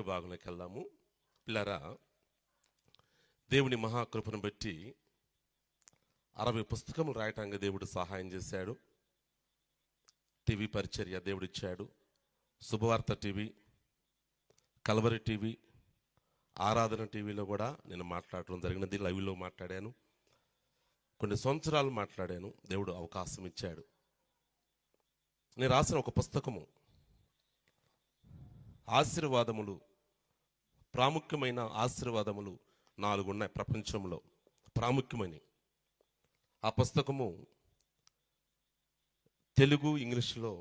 భాగంలోకి వెళ్దాము. పిల్లరా, దేవుని మహాకృపను బట్టి 60 పుస్తకములు రాయటానికి దేవుడు సహాయం చేశాడు. టీవీ పరిచర్య దేవుడిచ్చాడు. శుభవార్త టీవీ, కల్వరి టీవీ, ఆరాధన టీవీలో కూడా నేను మాట్లాడటం జరిగినది. లైవ్లో మాట్లాడాను, కొన్ని సంవత్సరాలు మాట్లాడాను. దేవుడు అవకాశం ఇచ్చాడు. నేను రాసిన ఒక పుస్తకము ఆశీర్వాదములు, ప్రాముఖ్యమైన ఆశీర్వాదములు 4 ఉన్నాయి ప్రపంచంలో ప్రాముఖ్యమని. ఆ పుస్తకము తెలుగు, ఇంగ్లీష్లో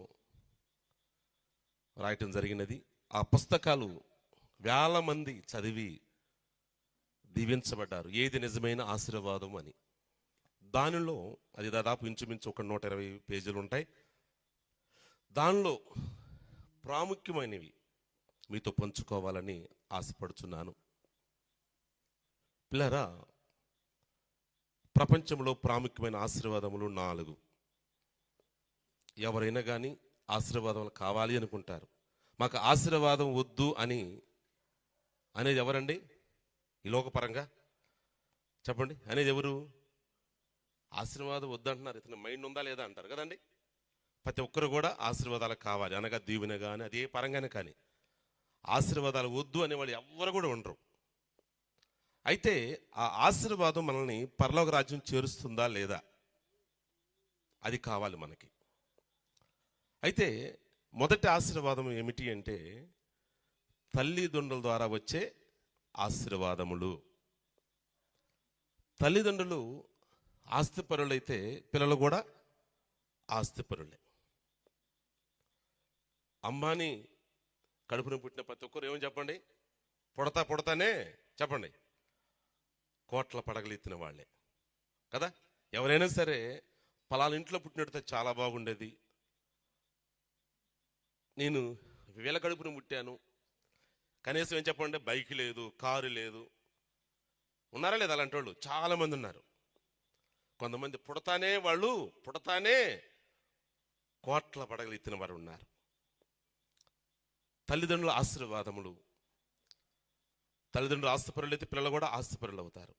రాయటం జరిగినది. ఆ పుస్తకాలు వేల మంది చదివి దీవించబడ్డారు. ఏది నిజమైన ఆశీర్వాదం అని. దానిలో అది దాదాపు ఇంచుమించు ఒక 120 పేజీలు ఉంటాయి. దానిలో ప్రాముఖ్యమైనవి మీతో పంచుకోవాలని ఆశపడుచున్నాను. పిల్లరా, ప్రపంచంలో ప్రాముఖ్యమైన ఆశీర్వాదములు 4. ఎవరైనా కానీ ఆశీర్వాదములు కావాలి అనుకుంటారు. మాకు ఆశీర్వాదం వద్దు అనేది ఎవరండి? ఈ లోకపరంగా చెప్పండి. అనేది ఎవరు? ఆశీర్వాదం వద్దు అంటున్నారు. ఇతని మైండ్ ఉందా లేదా అంటారు కదండి. ప్రతి ఒక్కరు కూడా ఆశీర్వాదాలు కావాలి, అనగా దీవెన కానీ అదే పరంగానే. కానీ ఆశీర్వాదాలు వద్దు అనేవాళ్ళు ఎవ్వరు కూడా ఉండరు. అయితే ఆ ఆశీర్వాదం మనల్ని పరలోక రాజ్యం చేరుస్తుందా లేదా, అది కావాలి మనకి. అయితే మొదటి ఆశీర్వాదం ఏమిటి అంటే తల్లిదండ్రుల ద్వారా వచ్చే ఆశీర్వాదములు. తల్లిదండ్రులు ఆస్తిపరులైతే పిల్లలు కూడా ఆస్తిపరులే. అంబానీ కడుపును పుట్టిన ప్రతి ఒక్కరు ఏమని చెప్పండి? పుడతానే చెప్పండి, కోట్ల పడగలెత్తిన వాళ్ళే కదా. ఎవరైనా సరే పలానా ఇంట్లో పుట్టినట్టు చాలా బాగుండేది, నేను వీళ్ళ కడుపును పుట్టాను, కనీసం ఏం చెప్పండి, బైక్ లేదు, కారు లేదు. ఉన్నారా లేదా అలాంటి వాళ్ళు? చాలామంది ఉన్నారు. కొంతమంది పుడతానే కోట్ల పడగలెత్తిన వారు ఉన్నారు. తల్లిదండ్రుల ఆశీర్వాదములు. తల్లిదండ్రులు ఆస్తిపరులు అయితే పిల్లలు కూడా ఆస్తిపరులు అవుతారు.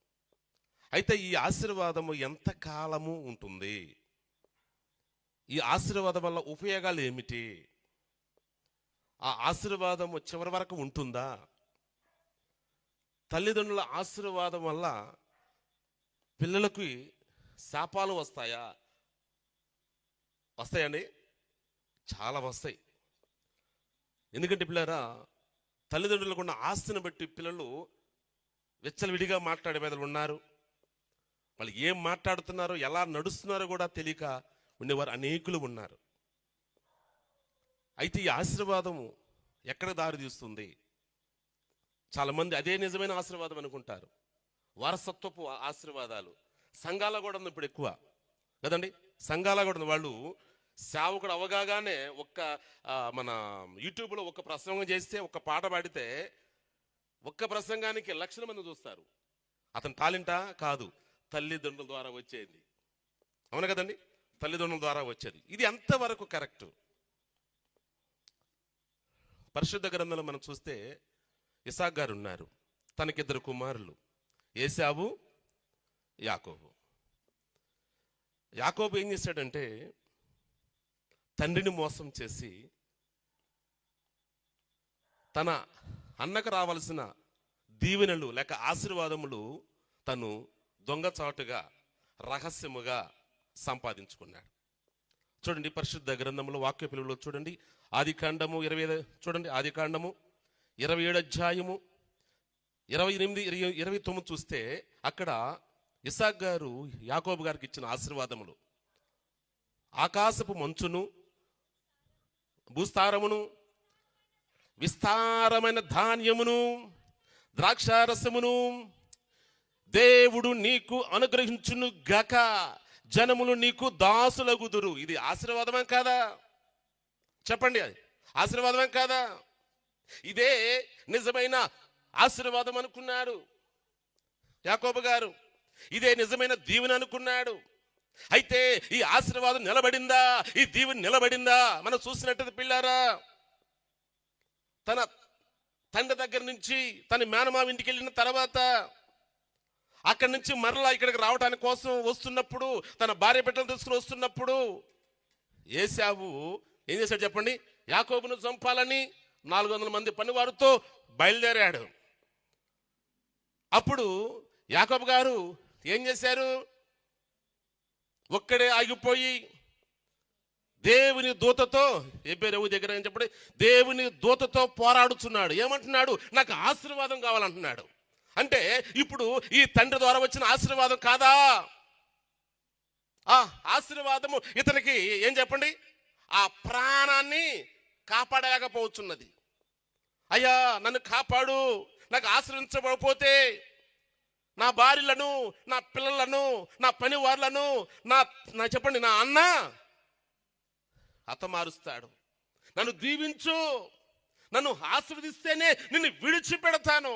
అయితే ఈ ఆశీర్వాదము ఎంతకాలము ఉంటుంది? ఈ ఆశీర్వాదం వల్ల ఉపయోగాలు ఏమిటి? ఆ ఆశీర్వాదము చివరి వరకు ఉంటుందా? తల్లిదండ్రుల ఆశీర్వాదం వల్ల పిల్లలకి శాపాలు వస్తాయండి? చాలా వస్తాయి. ఎందుకంటే పిల్లరా, తల్లిదండ్రులకు ఉన్న ఆస్తిని బట్టి పిల్లలు విచ్చలవిడిగా మాట్లాడే పెద్దలు ఉన్నారు. వాళ్ళు ఏం మాట్లాడుతున్నారో, ఎలా నడుస్తున్నారో కూడా తెలియక ఉండేవారు అనేకులు ఉన్నారు. అయితే ఈ ఆశీర్వాదము ఎక్కడ దారి తీస్తుంది? చాలామంది అదే నిజమైన ఆశీర్వాదం అనుకుంటారు. వారసత్వపు ఆశీర్వాదాలు సంఘాల కూడా ఉంది ఇప్పుడు ఎక్కువ కదండి. సంఘాల కూడా ఉంది. వాళ్ళు సేవకుడు అవగానే మన యూట్యూబ్లో ఒక ప్రసంగం చేస్తే, ఒక పాట పాడితే ఒక్క ప్రసంగానికి లక్షల మంది చూస్తారు. అతని టాలెంటా? కాదు, తల్లిదండ్రుల ద్వారా వచ్చేది. అవును కదండి, తల్లిదండ్రుల ద్వారా వచ్చేది. ఇది ఎంతవరకు కరెక్ట్? పరిశుద్ధ గ్రంథంలో మనం చూస్తే ఇసాక్ గారు ఉన్నారు. తనకిద్దరు కుమారులు, ఏశావు, యాకోబు. యాకోబు ఏం చేశాడంటే తండ్రిని మోసం చేసి తన అన్నకు రావాల్సిన దీవెనలు లేక ఆశీర్వాదములు తను దొంగచాటుగా రహస్యముగా సంపాదించుకున్నాడు. చూడండి, పరిశుద్ధ గ్రంథంలో వాక్య పిలువలో చూడండి, ఆదికాండము 27 అధ్యాయము 28, 29 చూస్తే అక్కడ ఇసాక్ గారు యాకోబు గారికి ఇచ్చిన ఆశీర్వాదములు ఆకాశపు మంచును, భూస్థారమును, విస్తారమైన ధాన్యమును, ద్రాక్షారసమును దేవుడు నీకు అనుగ్రహించును గక, జనములు నీకు దాసులగుదురు. ఇది ఆశీర్వాదమే కాదా? చెప్పండి, అది ఆశీర్వాదమే కాదా? ఇదే నిజమైన ఆశీర్వాదం అనుకున్నాడు యాకోబు గారు. ఇదే నిజమైన దీవెన అనుకున్నాడు. అయితే ఈ ఆశీర్వాదం నిలబడిందా? ఈ దీవెన నిలబడిందా? మనం చూసినట్టు పిల్లారా, తన తండ్రి దగ్గర నుంచి తన మేనమామ ఇంటికి వెళ్ళిన తర్వాత అక్కడి నుంచి మరలా ఇక్కడికి రావడానికి కోసం వస్తున్నప్పుడు, తన భార్య బిడ్డలు తీసుకుని వస్తున్నప్పుడు ఏశావు ఏం చేశాడు చెప్పండి? యాకోబును చంపాలని 400 మంది పనివారితో బయలుదేరాడు. అప్పుడు యాకోబు గారు ఏం చేశారు? ఒక్కడే ఆగిపోయి దేవుని దూతతో, ఎబ్బేరేవు దగ్గర ఏం చెప్పండి, దేవుని దూతతో పోరాడుతున్నాడు. ఏమంటున్నాడు? నాకు ఆశీర్వాదం కావాలంటున్నాడు. అంటే ఇప్పుడు ఈ తండ్రి ద్వారా వచ్చిన ఆశీర్వాదం కాదా? ఆ ఆశీర్వాదము ఇతనికి ఏం చెప్పండి, ఆ ప్రాణాన్ని కాపాడలేకపోతున్నది. అయ్యా నన్ను కాపాడు, నాకు ఆశ్రయించబడిపోతే నా భార్యలను, నా పిల్లలను, నా పని వారులను, నా చెప్పండి నా అన్న హతమారుస్తాడు. నన్ను దీవించు, నన్ను ఆశీర్వదిస్తేనే నిన్ను విడిచిపెడతాను,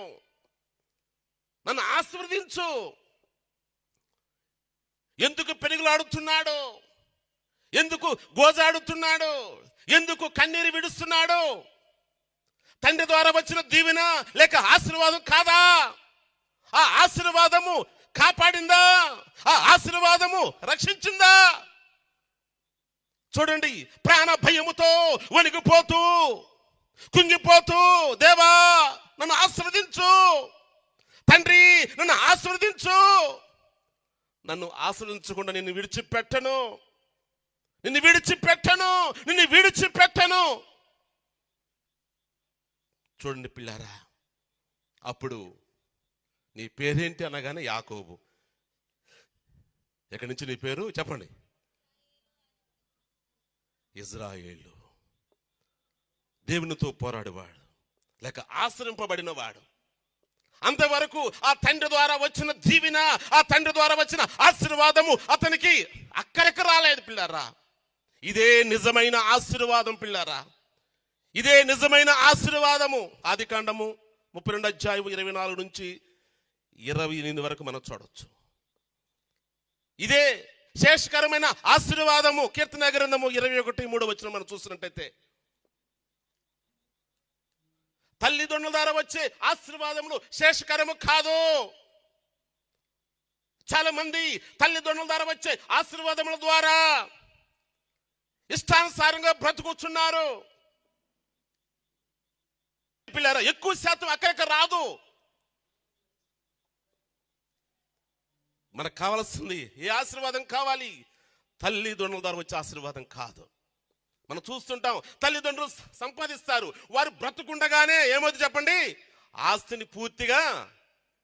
నన్ను ఆశీర్వదించు. ఎందుకు పెనుగులాడుతున్నాడు? ఎందుకు గోజాడుతున్నాడు? ఎందుకు కన్నీరు విడుస్తున్నాడు? తండ్రి ద్వారా వచ్చిన దీవెన లేక ఆశీర్వాదం కాదా? ఆ ఆశీర్వాదము కాపాడిందా? ఆ ఆశీర్వాదము రక్షించిందా? చూడండి, ప్రాణ భయముతో వణికిపోతూ కుంగిపోతూ, దేవా నన్ను ఆశీర్వదించు, తండ్రి నన్ను ఆశీర్వదించు, నన్ను ఆశీర్వదించకుండా నిన్ను విడిచిపెట్టను, నిన్ను విడిచిపెట్టను, నిన్ను విడిచిపెట్టను. చూడండి పిల్లారా, అప్పుడు నీ పేరేంటి అనగానే యాకోబు. ఎక్కడి నుంచి నీ పేరు చెప్పండి? ఇజ్రాయేలు. దేవునితో పోరాడేవాడు లేక ఆశ్రయింపబడినవాడు. అంతవరకు ఆ తండ్రి ద్వారా వచ్చిన దీవెన, ఆ తండ్రి ద్వారా వచ్చిన ఆశీర్వాదము అతనికి అక్కడికి రాలేదు పిల్లారా. ఇదే నిజమైన ఆశీర్వాదం పిల్లారా, ఇదే నిజమైన ఆశీర్వాదము. ఆదికాండము 32 అధ్యాయం 24 నుంచి 28 వరకు మనం చూడొచ్చు. ఇదే శేషకరమైన ఆశీర్వాదము. కీర్తన గ్రంథము 21:3 వచనం మనం చూసినట్టయితే, తల్లిదండ్రుల ద్వారా వచ్చే ఆశీర్వాదములు శేషకరము కాదు. చాలా మంది తల్లిదండ్రుల ద్వారా వచ్చే ఆశీర్వాదముల ద్వారా ఇష్టానుసారంగా బ్రతుకుతున్నారు పిల్లరా. ఎక్కువ శాతం అక్కడికి రాదు. మనకు కావాల్సింది ఏ ఆశీర్వాదం కావాలి? తల్లిదండ్రుల ద్వారా వచ్చే ఆశీర్వాదం కాదు. మనం చూస్తుంటాం, తల్లిదండ్రులు సంపాదిస్తారు, వారు బ్రతుకుండగానే ఏమవుతుంది చెప్పండి? ఆస్తిని పూర్తిగా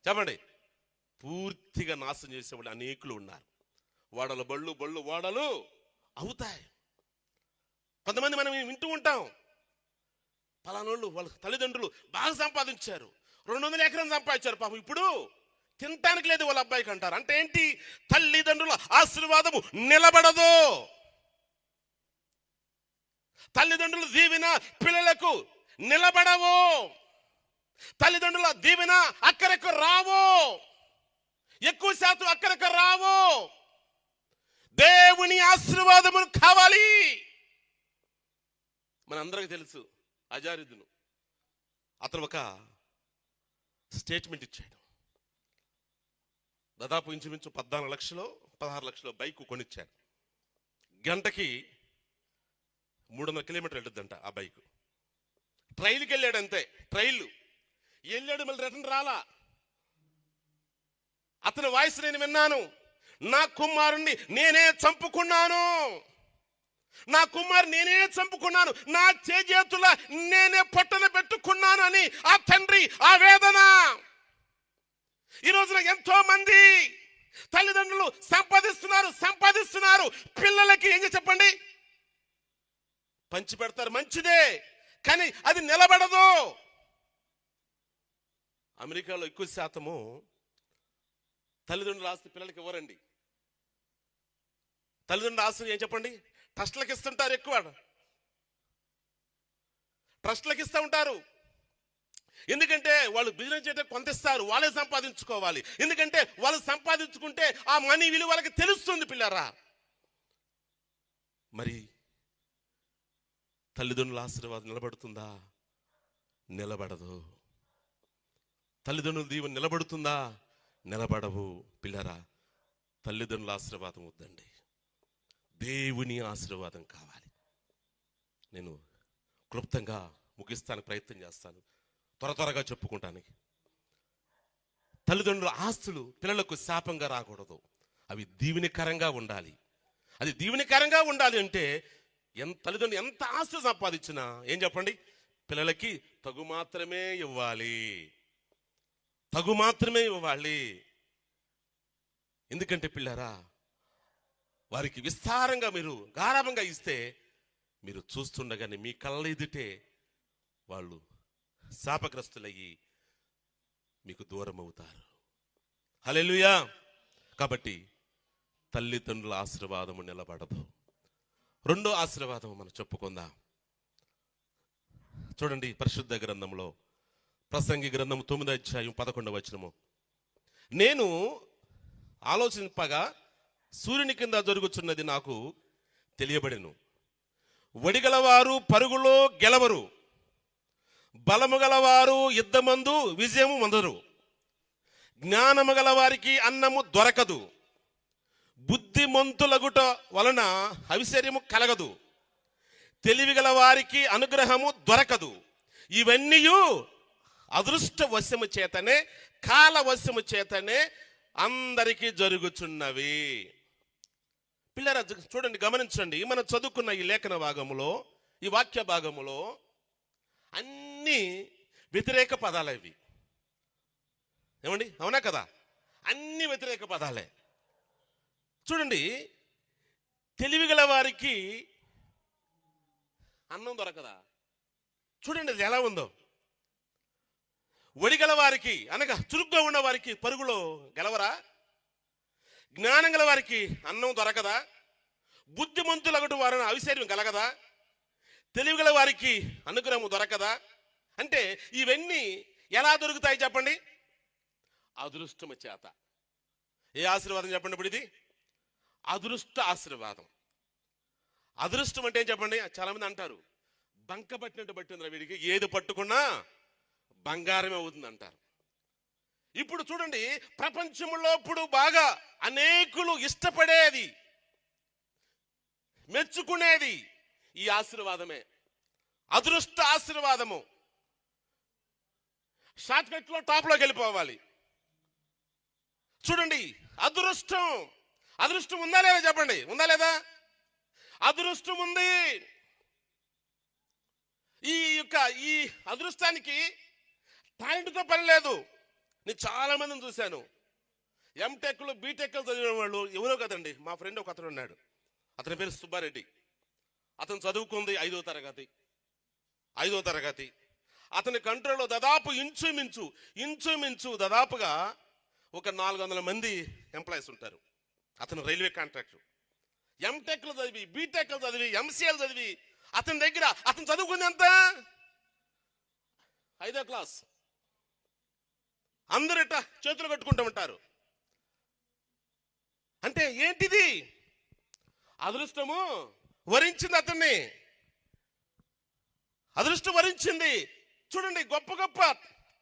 చెప్పండి, పూర్తిగా నాశనం చేసేవాళ్ళు అనేకులు ఉన్నారు. ఓడలు బళ్ళు ఓడలు అవుతాయి. కొంతమంది మనం వింటూ ఉంటాం, పలానోళ్ళు వాళ్ళ తల్లిదండ్రులు బాగా సంపాదించారు, 200 ఎకరం సంపాదించారు, పాపం ఇప్పుడు తినటానికి లేదు వాళ్ళ అబ్బాయికి అంటారు. అంటే ఏంటి? తల్లిదండ్రుల ఆశీర్వాదము నిలబడదు. తల్లిదండ్రుల దీవెన పిల్లలకు నిలబడవు. తల్లిదండ్రుల దీవెన అక్కడకు రావు, ఎక్కువ శాతం అక్కడకు రావు. దేవుని ఆశీర్వాదములు కావాలి. మనందరికీ తెలుసు, అజారుద్దును అతను ఒక స్టేట్మెంట్ ఇచ్చాడు. దాదాపు ఇంచుమించు 14 లక్షలు 16 లక్షల బైక్ కొనిచ్చాడు. గంటకి 300 కిలోమీటర్లు వెళ్ళొద్దంట ఆ బైక్. ట్రైల్కి వెళ్ళాడు అంతే, ట్రైల్ వెళ్ళాడు, మళ్ళీ రిటర్న్ రాలా. అతని వాయిస్ నేను విన్నాను, నా కుమారుణ్ణి నేనే చంపుకున్నాను, నా కుమారు నేనే చంపుకున్నాను, నా చేతుల నేనే పొట్టన పెట్టుకున్నాను అని ఆ తండ్రి ఆ వేదన. ఈ రోజున ఎంతో మంది తల్లిదండ్రులు సంపాదిస్తున్నారు, పిల్లలకి ఏం చెప్పండి పంచి పెడతారు, మంచిదే, కానీ అది నిలబడదు. అమెరికాలో ఎక్కువ శాతము తల్లిదండ్రుల ఆస్తి పిల్లలకి ఇవ్వరండి. తల్లిదండ్రుల ఆస్తి ఏం చెప్పండి, ట్రస్ట్లకు ఇస్తుంటారు, ఎక్కువ ట్రస్ట్లకు ఇస్తూ ఉంటారు. ఎందుకంటే వాళ్ళు బిజినెస్ చేయడం కొంత ఇస్తారు, వాళ్ళే సంపాదించుకోవాలి. ఎందుకంటే వాళ్ళు సంపాదించుకుంటే ఆ మనీ విలువ వాళ్ళకి తెలుస్తుంది పిల్లరా. మరి తల్లిదండ్రుల ఆశీర్వాదం నిలబడుతుందా? నిలబడదు. తల్లిదండ్రుల దీవెన నిలబడుతుందా? నిలబడవు. పిల్లరా, తల్లిదండ్రుల ఆశీర్వాదం వద్దండి, దేవుని ఆశీర్వాదం కావాలి. నేను క్లుప్తంగా ముగిస్తానికి ప్రయత్నం చేస్తాను, త్వరగా చెప్పుకుంటానికి. తల్లిదండ్రుల ఆస్తులు పిల్లలకు శాపంగా రాకూడదు, అవి దీవెనకరంగా ఉండాలి. అది దీవెనకరంగా ఉండాలి అంటే తల్లిదండ్రులు ఎంత ఆస్తి సంపాదించినా ఏం చెప్పండి, పిల్లలకి తగు మాత్రమే ఇవ్వాలి, తగు మాత్రమే ఇవ్వాలి. ఎందుకంటే పిల్లరా, వారికి విస్తారంగా మీరు గారాబంగా ఇస్తే మీరు చూస్తుండగానే మీ కళ్ళ ఎదుటే వాళ్ళు శాపగ్రస్తులయ్యి మీకు దూరం అవుతారు. హల్లెలూయా. కాబట్టి తల్లిదండ్రుల ఆశీర్వాదము నిలబడదు. రెండో ఆశీర్వాదం మనం చెప్పుకుందాం. చూడండి, పరిశుద్ధ గ్రంథంలో ప్రసంగి గ్రంథం 9వ అధ్యాయం 11వ వచనము. నేను ఆలోచింపగా సూర్యుని కింద జరుగుచున్నది నాకు తెలియబడెను. వడిగలవారు పరుగులో గెలవరు, బలము గలవారు యుద్ధమందు విజయము పొందరు. జ్ఞానము గల వారికి అన్నము దొరకదు, బుద్ధిమంతులగుట వలన ఐశ్వర్యము కలగదు, తెలివి గల వారికి అనుగ్రహము దొరకదు. ఇవన్నీ అదృష్ట వశము చేతనే, కాల వశము చేతనే అందరికీ జరుగుచున్నవి. పిల్లరా చూడండి, గమనించండి. మనం చదువుకున్న ఈ లేఖన భాగములో, ఈ వాక్య భాగములో అన్ని వ్యతిరేక పదాలే ఇవి. ఏమండి, అవునా కదా? అన్ని వ్యతిరేక పదాలే. చూడండి, తెలివి గల వారికి అన్నం దొరకదా? చూడండి అది ఎలా ఉందో. ఒడిగల వారికి అనగా చురుగ్గా ఉన్న వారికి పరుగులో గెలవరా? జ్ఞానం గల వారికి అన్నం దొరకదా? బుద్ధిమంతులగటు వారిని ఐశ్వర్యం కలగదా? తెలివి గల వారికి అనుగ్రహం దొరకదా? అంటే ఇవన్నీ ఎలా దొరుకుతాయి చెప్పండి? అదృష్టము చేత. ఏ ఆశీర్వాదం చెప్పండి ఇప్పుడు? ఇది అదృష్ట ఆశీర్వాదం. అదృష్టం అంటే ఏం చెప్పండి? చాలా మంది అంటారు, బంక పట్టినట్టు పట్టిందిరా వీడికి, ఏది పట్టుకున్నా బంగారమే అవుతుంది అంటారు. ఇప్పుడు చూడండి, ప్రపంచంలో ఇప్పుడు బాగా అనేకులు ఇష్టపడేది, మెచ్చుకునేది ఈ ఆశీర్వాదమే, అదృష్ట ఆశీర్వాదము. షార్ట్ కట్ లో టాప్ లోకి వెళ్ళిపోవాలి. చూడండి, అదృష్టం. అదృష్టం ఉందా లేదా చెప్పండి? ఉందా లేదా? అదృష్టం ఉంది. ఈ అదృష్టానికి టాలెంట్తో పని లేదు. నేను చాలా మందిని చూశాను, ఎంటెక్లు బీటెక్లు చదివిన వాళ్ళు. ఎవరో కదండి, మా ఫ్రెండ్ ఒక అతను ఉన్నాడు, అతని పేరు సుబ్బారెడ్డి. అతను చదువుకుంది 5వ తరగతి. అతని కంట్రోల్లో దాదాపు ఇంచుమించు దాదాపుగా ఒక 400 మంది ఎంప్లాయీస్ ఉంటారు. అతను రైల్వే కాంట్రాక్టర్. ఎంటెక్లు చదివి, బీటెక్లు చదివి, ఎంసీఎల్ చదివి, అతని దగ్గర అతను చదువుకుంది ఎంత? 5వ క్లాస్. అందరిట చేతులు కట్టుకుంటూ ఉంటారు. అంటే ఏంటిది? అదృష్టము వరించింది అతన్ని, అదృష్టం వరించింది. చూడండి, గొప్ప గొప్ప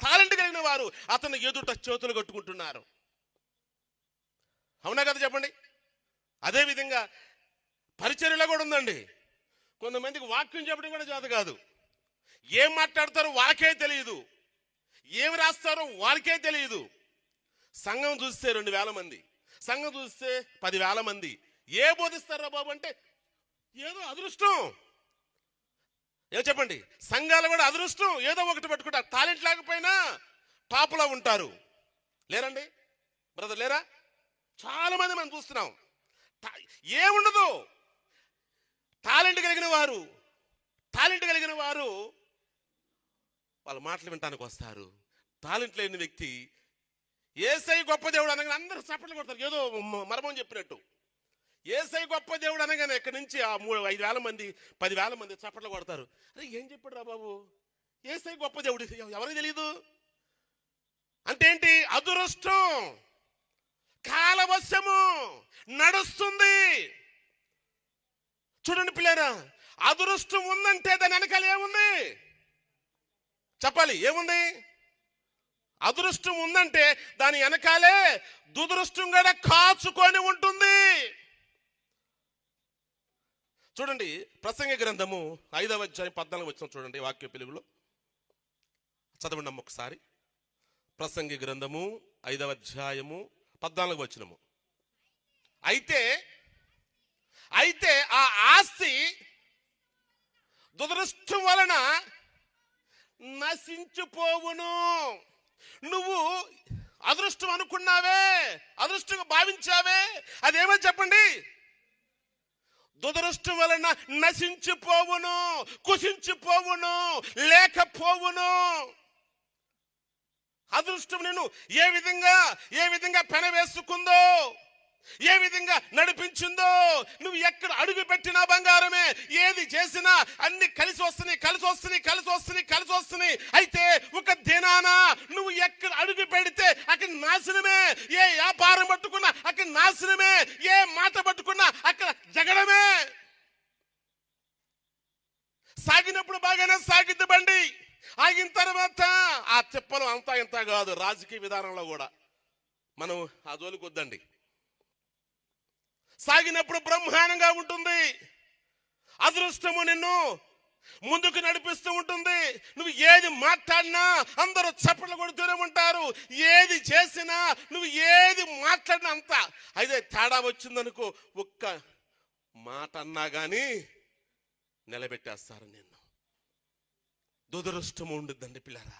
టాలెంట్ కలిగిన వారు అతను ఎదుట చేతులు కట్టుకుంటున్నారు. అవునా కదా చెప్పండి? అదేవిధంగా పరిచర్యలో కూడా ఉందండి. కొంతమందికి వాక్యం చెప్పడం కూడా చేత కాదు. ఏం మాట్లాడతారో వాళ్ళకే తెలియదు, ఏమి రాస్తారో వాళ్ళకే తెలియదు. సంఘం చూస్తే 2000 మంది, సంఘం చూస్తే 10,000 మంది. ఏ బోధిస్తారా బాబు అంటే ఏదో అదృష్టం. ఏం చెప్పండి? సంఘాలు కూడా అదృష్టం, ఏదో ఒకటి పట్టుకుంటారు. టాలెంట్ లేకపోయినా టాప్లో ఉంటారు. లేరండి బ్రదర్, లేరా? చాలా మంది మనం చూస్తున్నాం. ఏముండదు. టాలెంట్ కలిగిన వారు వాళ్ళ మాటలు వినటానికి వస్తారు. టాలెంట్ లేని వ్యక్తి యేసై గొప్ప దేవుడు అనగానే అందరూ చప్పట్లు కొడతారు, ఏదో మర్మం చెప్పినట్టు. యేసై గొప్ప దేవుడు అనగానే ఇక్కడి నుంచి ఆ 5,000 మంది 10,000 మంది చప్పట్లు కొడతారు. అరే ఏం చెప్పాడు రా బాబు, యేసయ్య గొప్ప దేవుడు, ఎవరికి తెలియదు అంటే ఏంటి? అదృష్టం, కాలవశము నడుస్తుంది. చూడండి పిల్లరా, అదృష్టం ఉందంటే దాని వెనకాల ఏముంది చెప్పాలి? ఏముంది? అదృష్టం ఉందంటే దాని వెనకాలే దురదృష్టం కూడా కాచుకొని ఉంటుంది. చూడండి, ప్రసంగి గ్రంథము 5వ అధ్యాయం 14 వచనం చూడండి, వాక్య పిలుగులో చదవండి ఒకసారి. ప్రసంగి గ్రంథము 5వ అధ్యాయము 14 వచనము. అయితే ఆ ఆస్తి దురదృష్టం వలన నశించిపోవును. నువ్వు అదృష్టం అనుకున్నావే, అదృష్టంగా భావించావే, అదేమో చెప్పండి? దురదృష్టం వలన నశించిపోవును, కుసించిపోవును, లేకపోవును. అదృష్టం నేను ఏ విధంగా పెనవేసుకుందో, ఏ విధంగా నడిపించిందో, నువ్వు ఎక్కడ అడుగు పెట్టినా బంగారమే, ఏది చేసినా అన్ని కలిసి వస్తున్నాయి. అయితే ఒక దినాన నువ్వు ఎక్కడ అడుగు పెడితే అక్కడ నాశనమే. ఏ వ్యాపారం పట్టుకున్నా అక్కడ నాశనమే, ఏ మాట పట్టుకున్నా అక్కడ జగడమే. సాగినప్పుడు బాగానే సాగిద్ది బండి, ఆగిన తర్వాత ఆ తిప్పలు అంతా ఇంత కాదు. రాజకీయ విధానంలో కూడా మనం ఆ జోలికి వద్దండి. సాగినప్పుడు బ్రహ్మాండంగా ఉంటుంది, అదృష్టము నిన్ను ముందుకు నడిపిస్తూ ఉంటుంది. నువ్వు ఏది మాట్లాడినా అందరూ చప్పట్లు కొడుతూనే ఉంటారు, ఏది చేసినా నువ్వు ఏది మాట్లాడినా అంత. అయితే తేడా వచ్చిందనుకో, ఒక్క మాట అన్నా కానీ నిలబెట్టేస్తారు నిన్ను. దురదృష్టము ఉండిద్దండి పిల్లరా.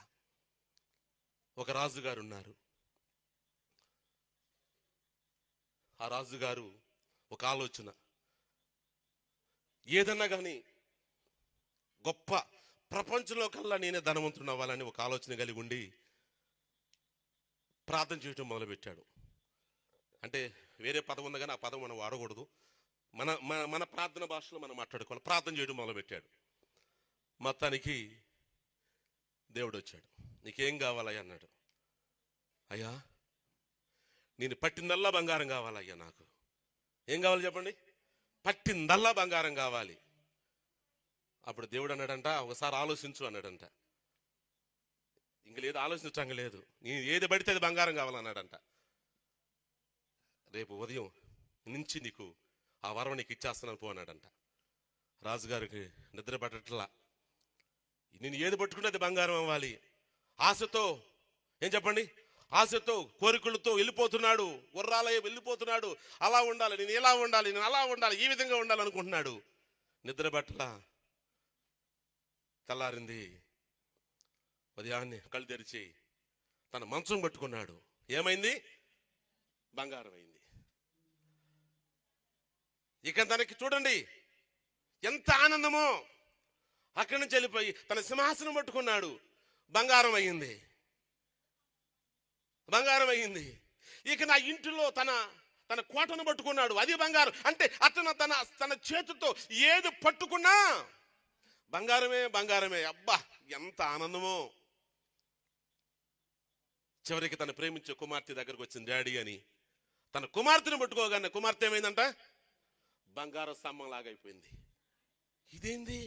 ఒక రాజుగారు ఉన్నారు. ఆ రాజుగారు ఒక ఆలోచన, ఏదన్నా కానీ గొప్ప ప్రపంచంలో కల్లా నేనే ధనవంతుడు అవ్వాలని ఒక ఆలోచన కలిగి ఉండి ప్రార్థన చేయటం మొదలుపెట్టాడు. అంటే వేరే పదం ఉంది కానీ ఆ పదం మనం వాడకూడదు, మన ప్రార్థన భాషలో మనం మాట్లాడుకోవాలి. ప్రార్థన చేయడం మొదలుపెట్టాడు. మొత్తానికి దేవుడు వచ్చాడు. నీకేం కావాలయ్యా అన్నాడు. అయ్యా, నేను పట్టిందల్లా బంగారం కావాలయ్యా. నాకు ఏం కావాలి చెప్పండి? పట్టిందల్లా బంగారం కావాలి. అప్పుడు దేవుడు అన్నాడంట, ఒకసారి ఆలోచించు అన్నాడంట. ఇంక లేదు, ఆలోచించటం లేదు, నేను ఏది పడితే అది బంగారం కావాలన్నాడంట. రేపు ఉదయం నుంచి నీకు ఆ వరం నీకు ఇచ్చేస్తున్నాను పో అన్నాడంట. రాజుగారికి నిద్ర పట్టట్లా. నేను ఏది పట్టుకుంటే అది బంగారం అవ్వాలి. ఆశతో, ఏం చెప్పండి, ఆశతో కోరికలతో వెళ్ళిపోతున్నాడు, గుర్రాలయ్య వెళ్ళిపోతున్నాడు. అలా ఉండాలి, నేను ఇలా ఉండాలి, నేను అలా ఉండాలి, ఈ విధంగా ఉండాలనుకుంటున్నాడు. నిద్ర పట్టలా. తెల్లారింది. ఉదయాన్నే కళ్ళు తెరిచి తన మంచం పట్టుకున్నాడు. ఏమైంది? బంగారం అయింది. ఇక తనకి చూడండి ఎంత ఆనందమో. అక్కడి నుంచి వెళ్ళిపోయి తన సింహాసనం పట్టుకున్నాడు. బంగారం అయ్యింది. ఇక నా ఇంటిలో తన కోటను పట్టుకున్నాడు. అది బంగారం. అంటే అతను తన చేతితో ఏది పట్టుకున్నా బంగారమే. అబ్బా, ఎంత ఆనందమో. చివరికి తను ప్రేమించే కుమార్తె దగ్గరకు వచ్చింది డాడీ అని. తన కుమార్తెను పట్టుకోగానే కుమార్తె ఏమైందంట? బంగారం స్తంభం లాగా అయిపోయింది. ఇదేంది?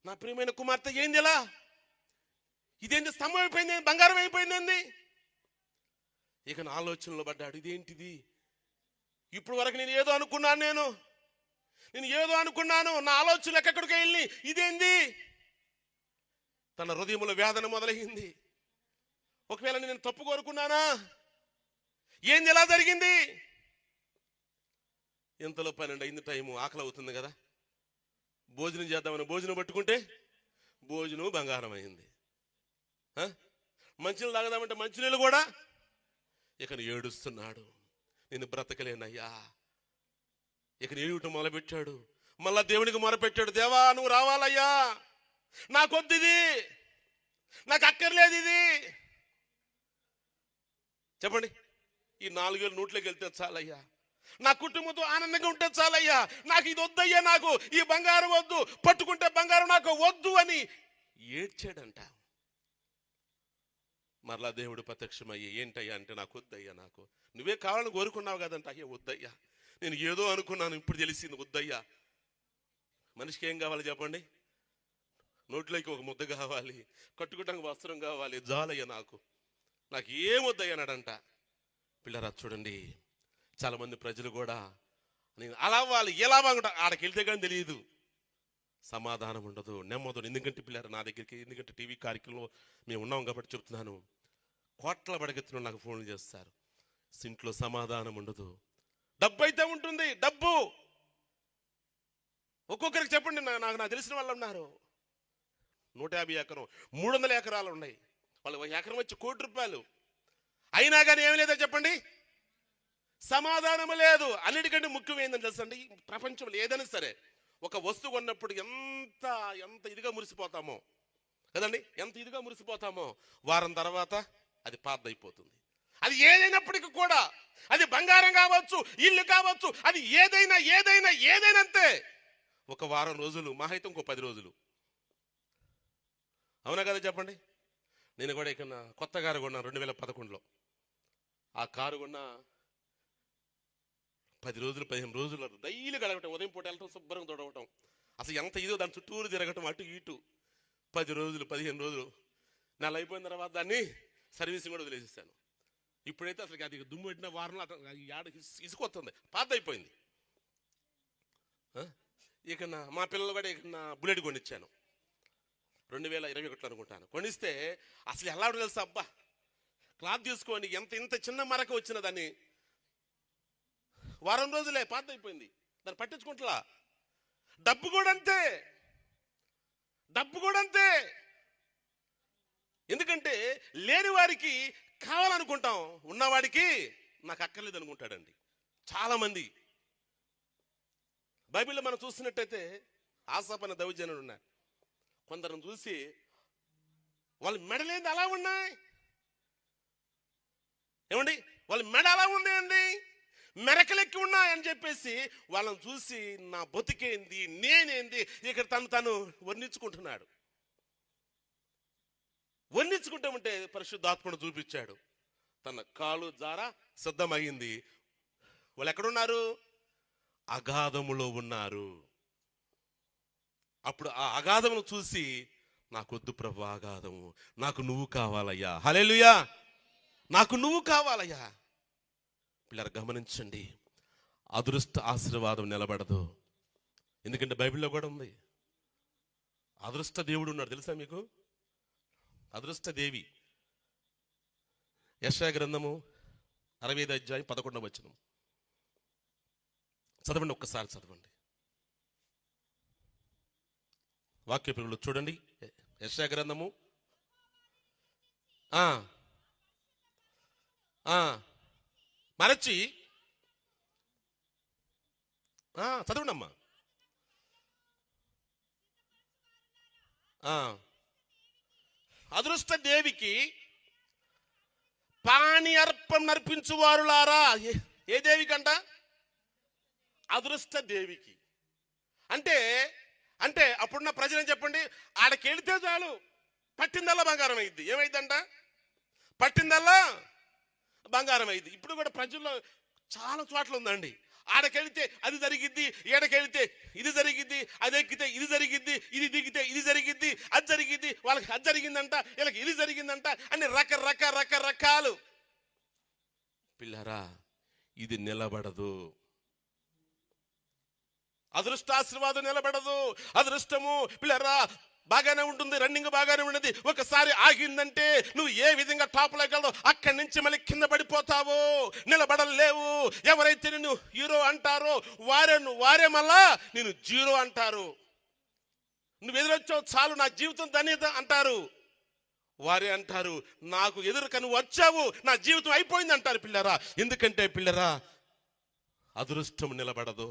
నా ప్రియమైన కుమార్తె ఏంది ఇలా? ఇదేంటి స్తంభం అయిపోయింది, బంగారం అయిపోయింది? ఇక నా ఆలోచనలో పడ్డాడు. ఇదేంటిది? ఇప్పుడు వరకు నేను ఏదో అనుకున్నాను, నా ఆలోచనలు ఎక్కడికి వెళ్ళి ఇదేంది? తన హృదయంలో వేదన మొదలైంది. ఒకవేళ నేను తప్పు కోరుకున్నానా? ఏంది ఎలా జరిగింది? ఇంతలో 12 అయింది టైము, ఆకలి అవుతుంది కదా. భోజనం చేద్దామని భోజనం పట్టుకుంటే భోజనం బంగారం అయింది. మంచినీళ్ళు తాగదామంటే మంచినీళ్ళు కూడా. ఇక ఏడుస్తున్నాడు, నేను బ్రతకలేనయ్యా. ఇక ఏడుట మొదలుపెట్టాడు. మళ్ళా దేవునికి మొరపెట్టాడు, దేవా నువ్వు రావాలయ్యా, నాకొద్దు ఇది, నాకు అక్కర్లేదు ఇది. చెప్పండి, ఈ 4 వేలు నోట్లోకి వెళ్తే చాలయ్యా, నా కుటుంబంతో ఆనందంగా ఉంటే చాలయ్యా, నాకు ఇది వద్దయ్యా, నాకు ఈ బంగారం వద్దు, పట్టుకుంటే బంగారం నాకు వద్దు అని ఏడ్చాడంట. మరలా దేవుడు ప్రత్యక్షమయ్యి, ఏంటయ్యా అంటే, నాకు వద్దయ్యా, నాకు నువ్వే కావాలని కోరుకున్నావు కదంట. అయ్యా వద్దయ్యా, నేను ఏదో అనుకున్నాను, ఇప్పుడు తెలిసింది వద్దయ్యా. మనిషికి ఏం కావాలి చెప్పండి? నోట్లోకి ఒక ముద్ద కావాలి, కట్టుకోవడానికి వస్త్రం కావాలి, జాలయ్యా నాకు ఏమొద్దయ్యా అన్నాడంట. పిల్లరా చూడండి, చాలా మంది ప్రజలు కూడా నేను అలా వాళ్ళు ఎలా బాగుంటా, ఆడకి వెళ్తే కానీ తెలియదు, సమాధానం ఉండదు, నెమ్మదు. ఎందుకంటే పిల్లరా నా దగ్గరికి, ఎందుకంటే టీవీ కార్యక్రమంలో మేము ఉన్నాం కాబట్టి చెప్తున్నాను, కోట్ల బడగెత్తున నాకు ఫోన్లు చేస్తారు, ఇంట్లో సమాధానం ఉండదు. డబ్బు అయితే ఉంటుంది, డబ్బు ఒక్కొక్కరికి చెప్పండి, నాకు తెలిసిన వాళ్ళు ఉన్నారు, 150 ఎకరం 300 ఎకరాలు ఉన్నాయి, వాళ్ళు ఎకరం వచ్చి ₹1,00,00,000, అయినా కానీ ఏమి లేదో చెప్పండి, సమాధానం లేదు. అన్నిటికంటే ముఖ్యం ఏంటంటే తెలుసండి, ప్రపంచంలో ఏదైనా సరే ఒక వస్తువు కొన్నప్పుడు ఎంత ఎంత ఇదిగా మురిసిపోతామో కదండి, ఎంత ఇదిగా మురిసిపోతామో, వారం తర్వాత అది పాతదైపోతుంది. అది ఏదైనప్పటికీ కూడా, అది బంగారం కావచ్చు, ఇల్లు కావచ్చు, అది ఏదైనా అంతే. ఒక వారం రోజులు, మహా అయితే ఇంకో 10 రోజులు. అవునా కదా చెప్పండి? నేను కూడా ఇక్కడ కొత్త కారు కొన్నాను 2011లో. ఆ కారు కొన్న 10 రోజులు 15 రోజులు డైలీ గడగటం, ఉదయం పూట వెళ్ళటం, శుభ్రంగా తొడవటం, అసలు ఎంత ఇదో దాని చుట్టూరు తిరగటం, అటు ఇటు 10 రోజులు 15 రోజులు. నెల అయిపోయిన తర్వాత దాన్ని సర్వీసింగ్ కూడా వదిలేసేసాను. ఇప్పుడైతే అసలు అది దుమ్ము పెట్టిన వారంలో ఇసుకొస్తుంది, పాత అయిపోయింది. ఇక మా పిల్లలు కూడా ఇక బుల్లెట్ కొనిచ్చాను 2021 అనుకుంటాను. కొనిస్తే అసలు ఎలా తెలుసా, అబ్బా క్లాత్ తీసుకొని ఇంత చిన్న మరక వచ్చిన దాన్ని వారం రోజులే పాత అయిపోయింది, దాన్ని పట్టించుకుంటా. డబ్బు కూడా అంతే. ఎందుకంటే లేని వారికి కావాలనుకుంటాం, ఉన్నవాడికి నాకు అక్కర్లేదు అనుకుంటాడండి చాలా మంది. బైబిల్లో మనం చూస్తున్నట్టయితే ఆసాపన దౌర్జన్యులు ఉన్నారు. కొందరిని చూసి వాళ్ళు మెడలేంది అలా ఉన్నాయి, ఏమండి వాళ్ళ మెడ అలా ఉంది అండి, మెరకలెక్కి ఉన్నాయని చెప్పేసి వాళ్ళని చూసి నా బతుకేంది, నేనేంది, ఇక్కడ తను వర్ణించుకుంటున్నాడు. వర్ణించుకుంటూ ఉంటే పరిశుద్ధాత్మను చూపించాడు, తన కాలు జార సిద్ధమయ్యింది. వాళ్ళు ఎక్కడున్నారు? అగాధములో ఉన్నారు. అప్పుడు ఆ అగాధమును చూసి, నాకొద్దు ప్రభు అగాధము, నాకు నువ్వు కావాలయ్యా, హల్లెలూయా, నాకు నువ్వు కావాలయ్యా. పిల్లలు గమనించండి, అదృష్ట ఆశీర్వాదం నిలబడదు. ఎందుకంటే బైబిల్లో కూడా ఉంది, అదృష్ట దేవుడు ఉన్నాడు తెలుసా మీకు? అదృష్ట దేవి. యెషయా గ్రంథము 65 అధ్యాయం 11వ వచనం చదవండి, ఒక్కసారి చదవండి. వాక్య పిల్లలు చూడండి, యెషయా గ్రంథము మరచి చదవండి అమ్మా. అదృష్ట దేవికి పాని అర్పం నర్పించువారులారా. ఏ దేవికంట? అదృష్ట దేవికి. అంటే అప్పుడున్న ప్రజలు చెప్పండి, ఆడకెళితే చాలు పట్టిందల్లా బంగారం అయింది. ఏమైందంట? పట్టిందల్లా బంగారం అయింది. ఇప్పుడు కూడా ప్రజల్లో చాలా చోట్ల ఉందండి, ఆడకెళితే అది జరిగిద్ది, ఏడకెళితే ఇది జరిగిద్ది, అది ఎక్కితే ఇది జరిగిద్ది, ఇది దిగితే ఇది జరిగిద్ది, అది జరిగిద్ది, వాళ్ళకి అది జరిగిందంట, వీళ్ళకి ఇది జరిగిందంట అని రకరకాలు. పిల్లరా, ఇది నిలబడదు. అదృష్టాశీర్వాదం నిలబడదు. అదృష్టము పిల్లరా బాగానే ఉంటుంది, రన్నింగ్ బాగానే ఉన్నది, ఒకసారి ఆగిందంటే నువ్వు ఏ విధంగా టాప్లోకి వెళ్దావు, అక్కడి నుంచి మళ్ళీ కింద పడిపోతావు, నిలబడలేవు. ఎవరైతే నిన్ను హీరో అంటారో వారే మళ్ళా నేను జీరో అంటారు. నువ్వు ఎదురొచ్చావు చాలు, నా జీవితం ధన్యత అంటారు. వారే అంటారు, నాకు ఎదురుక నువ్వు వచ్చావు, నా జీవితం అయిపోయింది అంటారు. పిల్లరా, ఎందుకంటే పిల్లరా అదృష్టం నిలబడదు.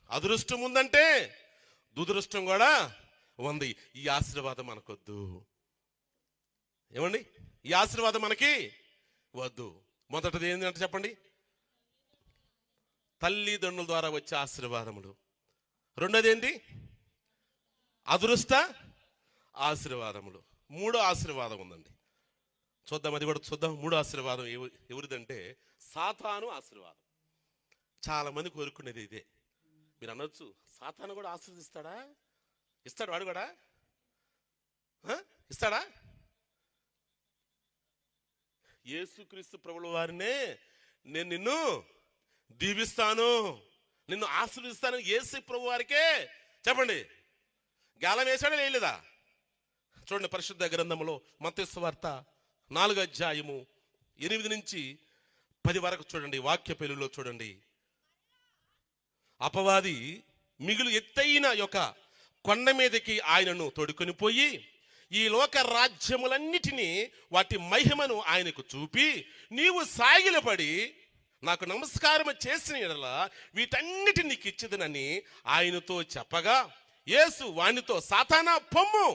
అదృష్టం ఉందంటే దురదృష్టం కూడా ఉంది. ఈ ఆశీర్వాదం మనకొద్దు. ఏమండి, ఈ ఆశీర్వాదం మనకి వద్దు. మొదటిది ఏంటంటే చెప్పండి, తల్లిదండ్రుల ద్వారా వచ్చే ఆశీర్వాదములు. రెండోది ఏంటి? అదృష్ట ఆశీర్వాదములు. మూడో ఆశీర్వాదం ఉందండి, చూద్దాం, అది కూడా చూద్దాం. మూడో ఆశీర్వాదం ఎవరిదంటే సాతాను ఆశీర్వాదం. చాలా మంది కోరుకునేది ఇదే. మీరు అనొచ్చు, సాతాను కూడా ఆశీర్వదిస్తాడా? ఇస్తాడు వాడు కూడా, ఇస్తాడా? యేసుక్రీస్తు ప్రభుల వారినే నేను నిన్ను దీవిస్తాను, నిన్ను ఆశీర్వదిస్తాను యేసు ప్రభు వారికే చెప్పండి గాలం వేసాడా వేయలేదా? చూడండి పరిశుద్ధ గ్రంథంలో మత్తయి సువార్త 4వ అధ్యాయము 8 నుంచి 10 వరకు చూడండి. వాక్య పెలుగులో చూడండి. అపవాది మిగులు ఎత్తైన యొక్క కొండ మీదకి ఆయనను తోడుకొని పోయి ఈ లోక రాజ్యములన్నిటినీ వాటి మహిమను ఆయనకు చూపి నీవు సాగిలపడి నాకు నమస్కారం చేసిన యెడల వీటన్నిటిని నీకు ఇచ్చేదనని ఆయనతో చెప్పగా యేసు వానితో సాతానా పొమ్ము,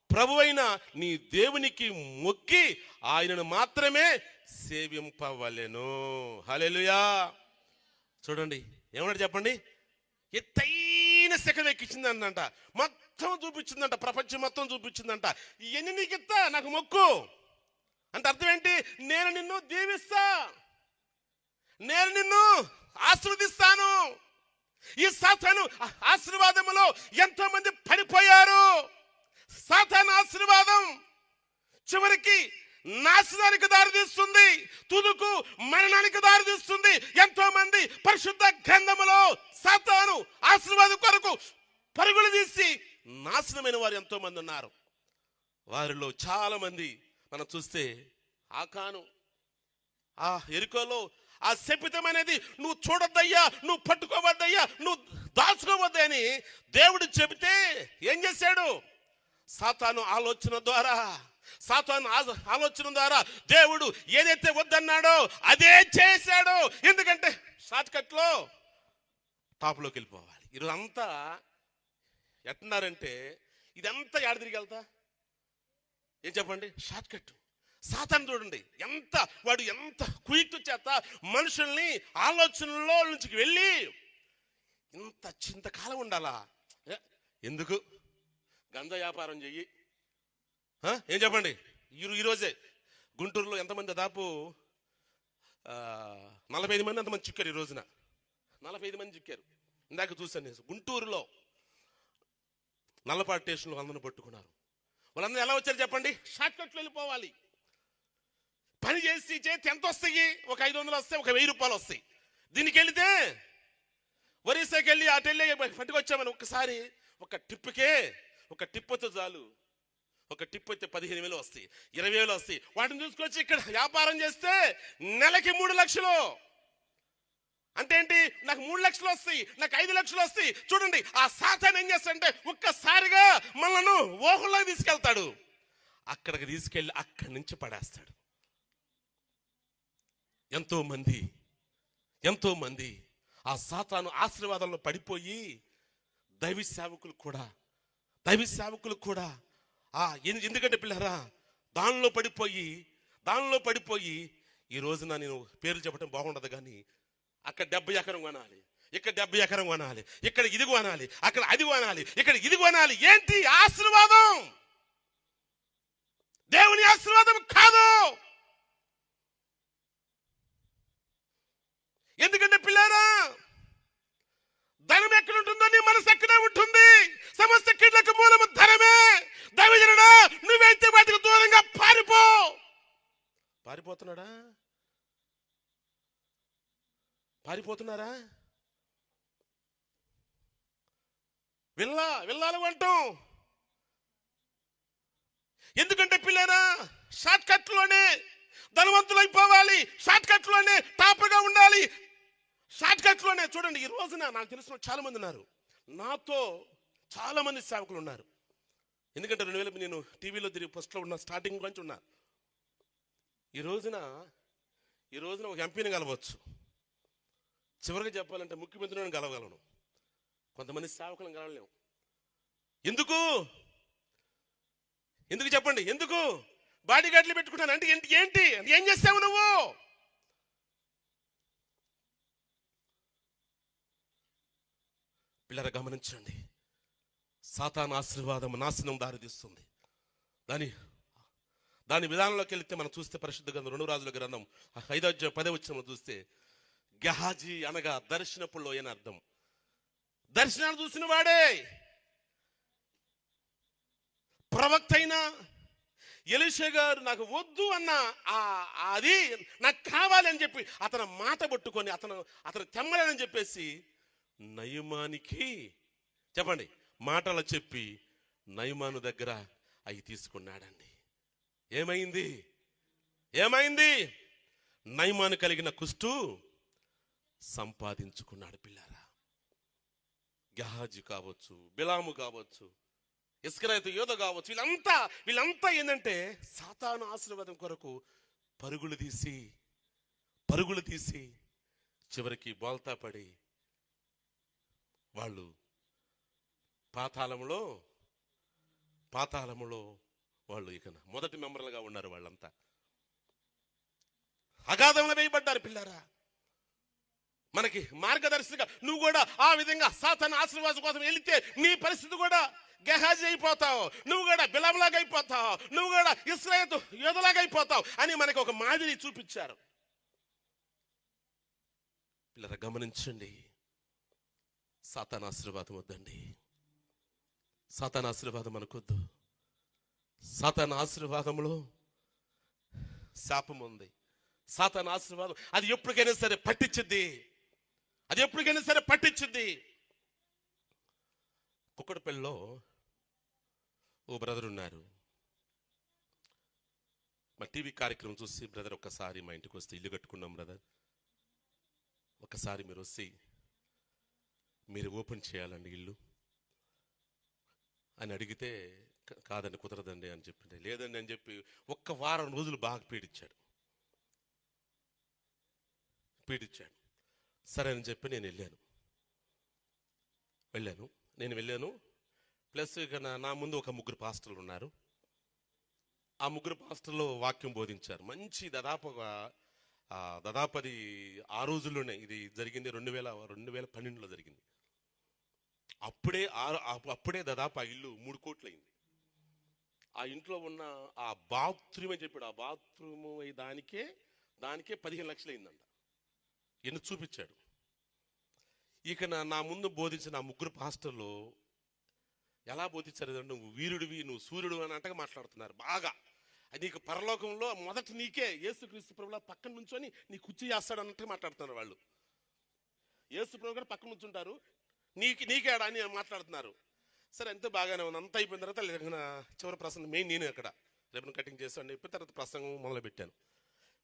ప్రభువైన నీ దేవునికి మొక్కి ఆయనను మాత్రమే సేవింపవలెను. హల్లెలూయా. చూడండి ఏమన్నాడు చెప్పండి. ఎత్తైన శిఖరం ఎక్కించిందంట, మొత్తం చూపించిందంట, ప్రపంచం మొత్తం చూపించిందంట. ఇవన్నీ నీకు ఇస్తా, నాకు మొక్కు అంటే అర్థం ఏంటి? నేను నిన్ను దీవిస్తా, నేను నిన్ను ఆశీర్వదిస్తాను. ఈ సాతాను ఆశీర్వాదములో ఎంతో మంది పడిపోయారు. సాతాను ఆశీర్వాదం చివరికి నాశనానికి దారితీస్తుంది, తుదుకు మరణానికి దారితీస్తుంది. ఎంతో మంది పరిశుద్ధ గ్రంథములో సాతాను ఆశీర్వాదం కొరకు పరుగులు తీసి నాశనమైన వారు ఎంతో మంది ఉన్నారు. వారిలో చాలా మంది మనం చూస్తే ఆకాను, ఆ యెరికోలో ఆ శపితం అనేది నువ్వు చూడొద్దయ్యా, నువ్వు పట్టుకోవద్దయ్యా, నువ్వు దాచుకోవద్దని దేవుడు చెబితే ఏం చేశాడు? సాతాను ఆలోచన ద్వారా దేవుడు ఏదైతే వద్దన్నాడో అదే చేశాడు. ఎందుకంటే షార్ట్ కట్ లో టాప్లోకి వెళ్ళిపోవాలి. ఈరోజు అంతా ఎట్టున్నారంటే ఇదంతా ఏడ తిరిగి వెళ్తా ఏం చెప్పండి? Short cut. సాతాను చూడండి వాడు ఎంత కుయుక్తు చేత మనుషుల్ని ఆలోచనలో నుంచి వెళ్ళి చింతకాలం ఉండాలా? ఎందుకు గంజా వ్యాపారం చెయ్యి, ఏం చెప్పండి? ఈరోజే గుంటూరులో ఎంతమంది, దాదాపు 45 మంది అంతమంది చిక్కారు. ఈ రోజున 45 మంది చిక్కారు. ఇందాక చూశాను నేను గుంటూరులో నల్లపాటి స్టేషన్లో అందరిని పట్టుకున్నారు. వాళ్ళందరూ ఎలా వచ్చారు చెప్పండి? షార్ట్ కట్లో వెళ్ళిపోవాలి. పని చేసి ఎంత వస్తాయి? ఒక 500 వస్తాయి, ఒక 1000 రూపాయలు వస్తాయి. దీనికి వెళితే ఒరిస్సాకి వెళ్ళి అటు వెళ్ళి పట్టుకొచ్చామని ఒక్కసారి ఒక టిప్పుతో చాలు, ఒక టిప్ అయితే 15,000 వస్తాయి, 20,000 వస్తాయి. వాటిని చూసుకొచ్చి ఇక్కడ వ్యాపారం చేస్తే నెలకి 3 లక్షలు. అంటే ఏంటి? నాకు 3 లక్షలు వస్తాయి, నాకు 5 లక్షలు వస్తాయి. చూడండి ఆ సాతాను ఏం చేస్తాడంటే ఒక్కసారిగా మనను ఓహుల్లోకి తీసుకెళ్తాడు. అక్కడికి తీసుకెళ్ళి అక్కడి నుంచి పడేస్తాడు. ఎంతో మంది ఆ సాతాను ఆశీర్వాదంలో పడిపోయి దైవ సేవకులు కూడా ఎందుకంటే పిల్లరా దానిలో పడిపోయి ఈ రోజున నేను పేర్లు చెప్పడం బాగుండదు కానీ అక్కడ 70 ఎకరం కొనాలి, ఇక్కడ 70 ఎకరం కొనాలి, ఇక్కడ ఇది కొనాలి, అక్కడ అది కొనాలి, ఇక్కడ ఇది కొనాలి. ఏంటి? ఆశీర్వాదం, దేవుని ఆశీర్వాదం కాదు. ఎందుకంటే పిల్లరా ధనం ఎక్కడ ఉంటుందో నీ మనసు ఎక్కడే ఉంటుంది. సమస్త కీళ్లకు మూలము ధనమే. దైవజనుడా నువ్వైతే వాటికి దూరంగా పారిపోతున్నారా? వెళ్ళాలి అంటాం. ఎందుకంటే పిల్లరా షార్ట్ కట్ లోనే ధనవంతులు అయిపోవాలి, షార్ట్ కట్ లోనే టాపర్గా ఉండాలి, షార్ట్ కట్ లోనే. చూడండి ఈ రోజున నాకు తెలిసిన చాలా మంది ఉన్నారు, నాతో చాలా మంది సేవకులు ఉన్నారు. ఎందుకంటే 2000 నేను టీవీలో తిరిగి ఫస్ట్లో ఉన్న స్టార్టింగ్ నుంచి ఉన్నా. ఈ రోజున ఒక ఎంపీని కలవచ్చు, చివరికి చెప్పాలంటే ముఖ్యమంత్రిని కలవగలను, కొంతమంది సేవకులను కలవలేము. ఎందుకు చెప్పండి? ఎందుకు బాడీ గార్డులు పెట్టుకుంటాను అంటే ఏంటి? ఏం చేస్తావు నువ్వు? పిల్లలు గమనించండి, సాతాను ఆశీర్వాదం నాశనం దారితీస్తుంది. దాని దాని విధానంలోకి వెళితే మనం చూస్తే పరిశుద్ధ గ్రంథం 2 రాజుల గ్రంథం 5:10 చూస్తే గెహాజీ అనగా దర్శనపు లోయ అని అర్థం. దర్శనాలు చూసిన వాడే. ప్రవక్త అయిన ఎలీషా గారు నాకు వద్దు అన్న అది నాకు కావాలి అని చెప్పి అతను మాట పట్టుకొని అతను తెమ్మలేదని చెప్పేసి నయమానికి చెప్పండి మాటలు చెప్పి నయమాను దగ్గర అవి తీసుకున్నాడండి. ఏమైంది? నయమాను కలిగిన కుష్టు సంపాదించుకున్నాడు. పిల్లారా, గెహాజీ కావచ్చు, బిలాము కావచ్చు, ఇస్కరాయితు యోధ కావచ్చు, వీళ్ళంతా ఏంటంటే సాతాను ఆశీర్వాదం కొరకు పరుగులు తీసి చివరికి బోల్తా పడి వాళ్ళు పాతాళములో వాళ్ళు ఇక మొదటి మెంబర్లుగా ఉన్నారు. వాళ్ళంతా అగాధంలో వేయబడ్డారు. పిల్లారా, మనకి మార్గదర్శిగా నువ్వు కూడా ఆ విధంగా సాతాను ఆశీర్వాదం కోసం వెళితే నీ పరిస్థితి కూడా గెహాజీ అయిపోతావు, నువ్వు కూడా బిలాములాగా అయిపోతావు, నువ్వు కూడా ఇశ్రాయేలు యోధలాగా అయిపోతావు అని మనకి ఒక మాదిరి చూపించారు. పిల్లరా, గమనించండి, సాతాను ఆశీర్వాదం వద్దండి. సాతాను ఆశీర్వాదం అనుకొద్దు. సాతాను ఆశీర్వాదంలో శాపం ఉంది. సాతాను ఆశీర్వాదం అది ఎప్పటికైనా సరే పట్టించుద్ది. కుక్కడపల్లిలో ఓ బ్రదర్ ఉన్నారు. మా టీవీ కార్యక్రమం చూసి, బ్రదర్ ఒక్కసారి మా ఇంటికి వస్తే, ఇల్లు కట్టుకున్నాం బ్రదర్, ఒక్కసారి మీరు వచ్చి మీరు ఓపెన్ చేయాలండి ఇల్లు అని అడిగితే, కాదండి కుదరదండి అని చెప్పింది. లేదండి అని చెప్పి 1 వారం రోజులు బాగా పీడించాడు. సరే అని చెప్పి నేను వెళ్ళాను. ప్లస్ ఇక నా ముందు ఒక 3 పాస్టర్లు ఉన్నారు. ఆ 3 పాస్టర్లు వాక్యం బోధించారు. మంచి దాదాపు అది ఆ రోజుల్లోనే ఇది జరిగింది. 2012లో జరిగింది. అప్పుడే దాదాపు ఆ ఇల్లు 3 కోట్లు అయింది. ఆ ఇంట్లో ఉన్న ఆ బాత్రూమ్ అని చెప్పాడు. ఆ బాత్రూమ్ దానికే 15 లక్షలు అయిందంట. ఎన్ని చూపించాడు. ఇక నా ముందు బోధించిన ఆ 3 పాస్టర్లు ఎలా బోధించారు? నువ్వు వీరుడివి, నువ్వు సూర్యుడు అన్నట్టుగా మాట్లాడుతున్నారు. బాగా నీకు పరలోకంలో మొదట నీకే యేసుక్రీస్తు ప్రభువుల పక్కన నుంచొని నీ కుర్చీ చేస్తాడు అన్నట్టుగా మాట్లాడుతున్నారు వాళ్ళు. యేసు ప్రభు గారు పక్కన నుంచుంటారు, నీకేడా అని మాట్లాడుతున్నారు. సరే, అంతే బాగానే ఉంది. అంతా అయిపోయిన తర్వాత చివరి ప్రసంగం మెయిన్ నేను అక్కడ రిబన్ కటింగ్ చేస్తాను చెప్పి తర్వాత ప్రసంగం మొదలు పెట్టాను.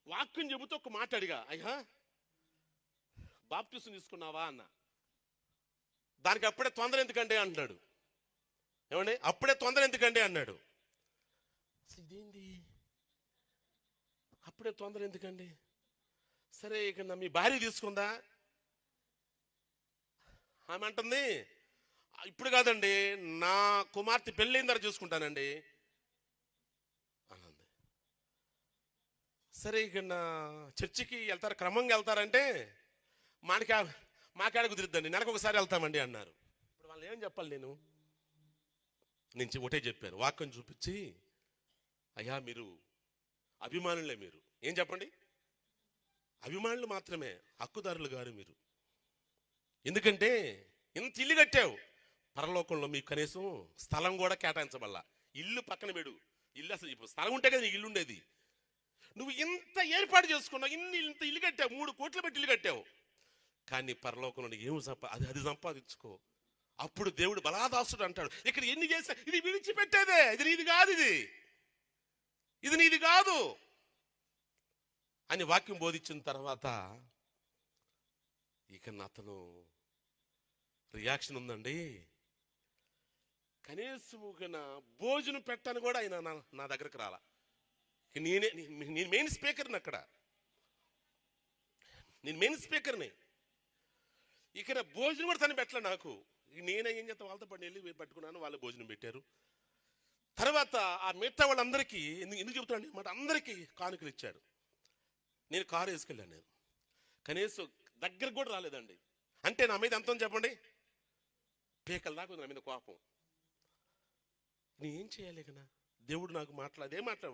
వాక్యం చెబుతూ ఒక మాట అడిగా, అయ్యా బాప్టిజం తీసుకున్నావా అన్న. దానికి అప్పుడే తొందర ఎందుకండి అంటున్నాడు. ఏమండి, అప్పుడే తొందర ఎందుకండి అన్నాడు. ఇదేంటి అప్పుడే తొందర ఎందుకండి? సరే, ఇక మీ భార్య తీసుకుందా? ఆమె అంటుంది, ఇప్పుడు కాదండి, నా కుమార్తె పెళ్ళైన తర్వాత చూసుకుంటానండి అన్నది. సరే, ఇక నా చర్చికి వెళ్తారు, క్రమంగా వెళ్తారంటే మాకేడ కుదిరిద్దండి, నెలకు ఒకసారి వెళ్తామండి అన్నారు. ఇప్పుడు వాళ్ళు ఏం చెప్పాలి? నేను ఒకటే చెప్పాను, వాక్యం చూపించి, అయ్యా మీరు అభిమానులే, మీరు ఏం చెప్పండి, అభిమానులు మాత్రమే, హక్కుదారులు గారు మీరు. ఎందుకంటే ఇంత ఇల్లు కట్టావు, పరలోకంలో మీకు కనీసం స్థలం కూడా కేటాయించబల్లా. ఇల్లు పక్కన పెడు, ఇల్లు అసలు ఇప్పుడు స్థలం ఉంటే కదా నీకు ఇల్లు ఉండేది. నువ్వు ఇంత ఏర్పాటు చేసుకున్నావు, ఇంత ఇల్లు కట్టావు, 3 కోట్లు పెట్టి ఇల్లు కట్టావు, కానీ పరలోకంలో ఏమి అది సంపాదించుకో. అప్పుడు దేవుడు బలాదాసుడు అంటాడు, ఇక్కడ ఎన్ని చేసా ఇది విడిచిపెట్టేదే, ఇది నీది కాదు, ఇది నీది కాదు అని వాక్యం బోధించిన తర్వాత ఇక అతను రియాక్షన్ ఉందండి. కనీసం భోజనం పెట్టాను కూడా ఆయన నా దగ్గరకు రాలా. నేను మెయిన్ స్పీకర్ని అక్కడ, నేను మెయిన్ స్పీకర్ని. ఇక్కడ భోజనం కూడా తను పెట్టలే నాకు. నేనే ఏం చేస్తా, వాళ్ళతో పడి వెళ్ళి పట్టుకున్నాను, వాళ్ళు భోజనం పెట్టారు. తర్వాత ఆ మిగతా వాళ్ళందరికీ ఎందుకు చెబుతాను మాట, అందరికీ కానుకలు ఇచ్చాడు. నేను కారు వేసుకెళ్ళాను. నేను కనీసం దగ్గరకు కూడా రాలేదండి. అంటే నా మీద ఎంత చెప్పండి, పీకల దాకా నా మీద కోపం. నేనేం చేయాలి? కన్నా దేవుడు నాకు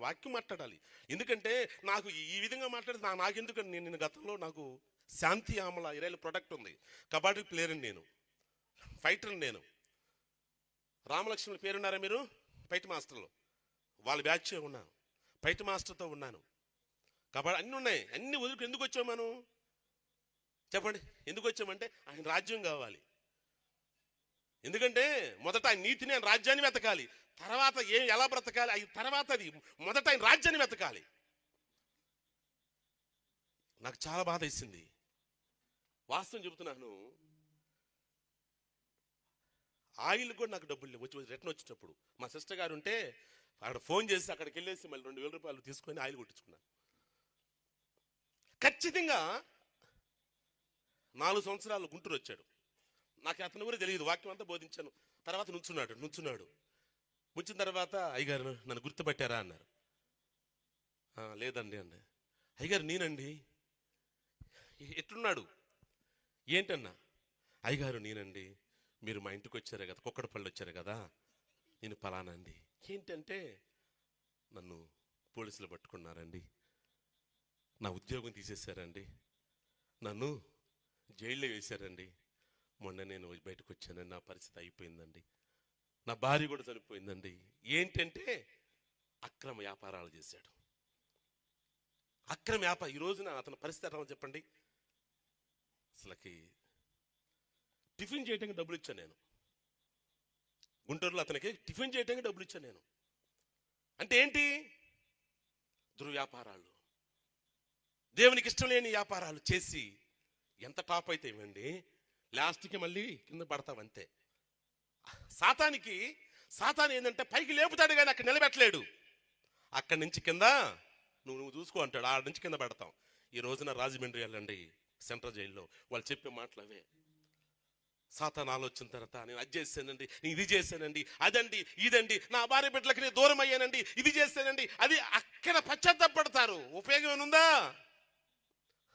వాక్యం మాట్లాడాలి. ఎందుకంటే నాకు ఈ విధంగా మాట్లాడితే నాకెందుకంటే నేను గతంలో నాకు శాంతి ఆమల ఇరైల ప్రొడక్ట్ ఉంది. కబడ్డీ ప్లేయర్ని నేను, ఫైటర్ని నేను. రామలక్ష్మణుల పేరున్నారా మీరు? ఫైట్ మాస్టర్లో వాళ్ళ బ్యాచ్ ఉన్నాను, ఫైట్ మాస్టర్తో ఉన్నాను. కబడ్డీ అన్నీ ఉన్నాయి. అన్ని వదులుకు ఎందుకు వచ్చాం మనం చెప్పండి? ఎందుకు వచ్చామంటే ఆయన రాజ్యం కావాలి. ఎందుకంటే మొదట ఆయన నీతిని, ఆయన రాజ్యాన్ని వెతకాలి. తర్వాత ఎలా బ్రతకాలి అది తర్వాత. అది మొదట ఆయన రాజ్యాన్ని వెతకాలి. నాకు చాలా బాధ వేసింది, వాస్తవం చెబుతున్నాను. ఆయిల్ కూడా నాకు డబ్బులు లేవు. రిటర్న్ వచ్చేటప్పుడు మా సిస్టర్ గారు ఉంటే అక్కడ ఫోన్ చేసి అక్కడికి వెళ్ళేసి మళ్ళీ 2000 రూపాయలు తీసుకొని ఆయిల్ కొట్టించుకున్నాను. ఖచ్చితంగా 4 సంవత్సరాలు గుంటూరు వచ్చాడు. నాకు అతను కూడా తెలియదు, వాక్యం అంతా బోధించాను. తర్వాత నుంచున్నాడు. వచ్చిన తర్వాత అయ్యగారు నన్ను గుర్తుపట్టారా అన్నారు. లేదండి అన్న. అయ్యగారు నేనండి. ఎట్లున్నాడు ఏంటన్నా? అయ్యగారు నేనండి, మీరు మా ఇంటికి వచ్చారు కదా, కుక్కడపల్లి వచ్చారు కదా, నేను పలానా అండి. ఏంటంటే నన్ను పోలీసులు పట్టుకున్నారండి, నా ఉద్యోగం తీసేశారండి, నన్ను జైల్లో వేశారండి, మొన్న నేను బయటకు వచ్చానండి, నా పరిస్థితి అయిపోయిందండి, నా భార్య కూడా చనిపోయిందండి. ఏంటంటే అక్రమ వ్యాపారాలు చేశాడు. అక్రమ వ్యాపారం. ఈ రోజున అతని పరిస్థితి ఎలా చెప్పండి? అసలుకి టిఫిన్ చేయడానికి డబ్బులు ఇచ్చాను నేను. గుంటూరులో అతనికి టిఫిన్ చేయడానికి డబ్బులు ఇచ్చాను నేను. అంటే ఏంటి? దుర్వ్యాపారాలు, దేవునికి ఇష్టం లేని వ్యాపారాలు చేసి ఎంత టాప్ అయితే ఇవ్వండి, లాస్ట్కి మళ్ళీ కింద పడతావంతే. సాతాను ఏంటంటే పైకి లేపుతాడు కానీ అక్కడ నిలబెట్టలేడు. అక్కడి నుంచి కింద నువ్వు చూసుకో అంటాడు, ఆడ నుంచి కింద పెడతాం. ఈ రోజున రాజమండ్రి వెళ్ళండి, సెంట్రల్ జైల్లో వాళ్ళు చెప్పే మాటలు అవే. సాతాను ఆలోచన తర్వాత నేను అది చేశానండి, నేను ఇది చేశానండి, అదండి ఇదండి, నా భార్య బిడ్డలకి నేను దూరం అయ్యానండి, ఇది చేశానండి, అది. అక్కడ పశ్చాత్తాపడతారు. ఉపయోగం ఏముందా?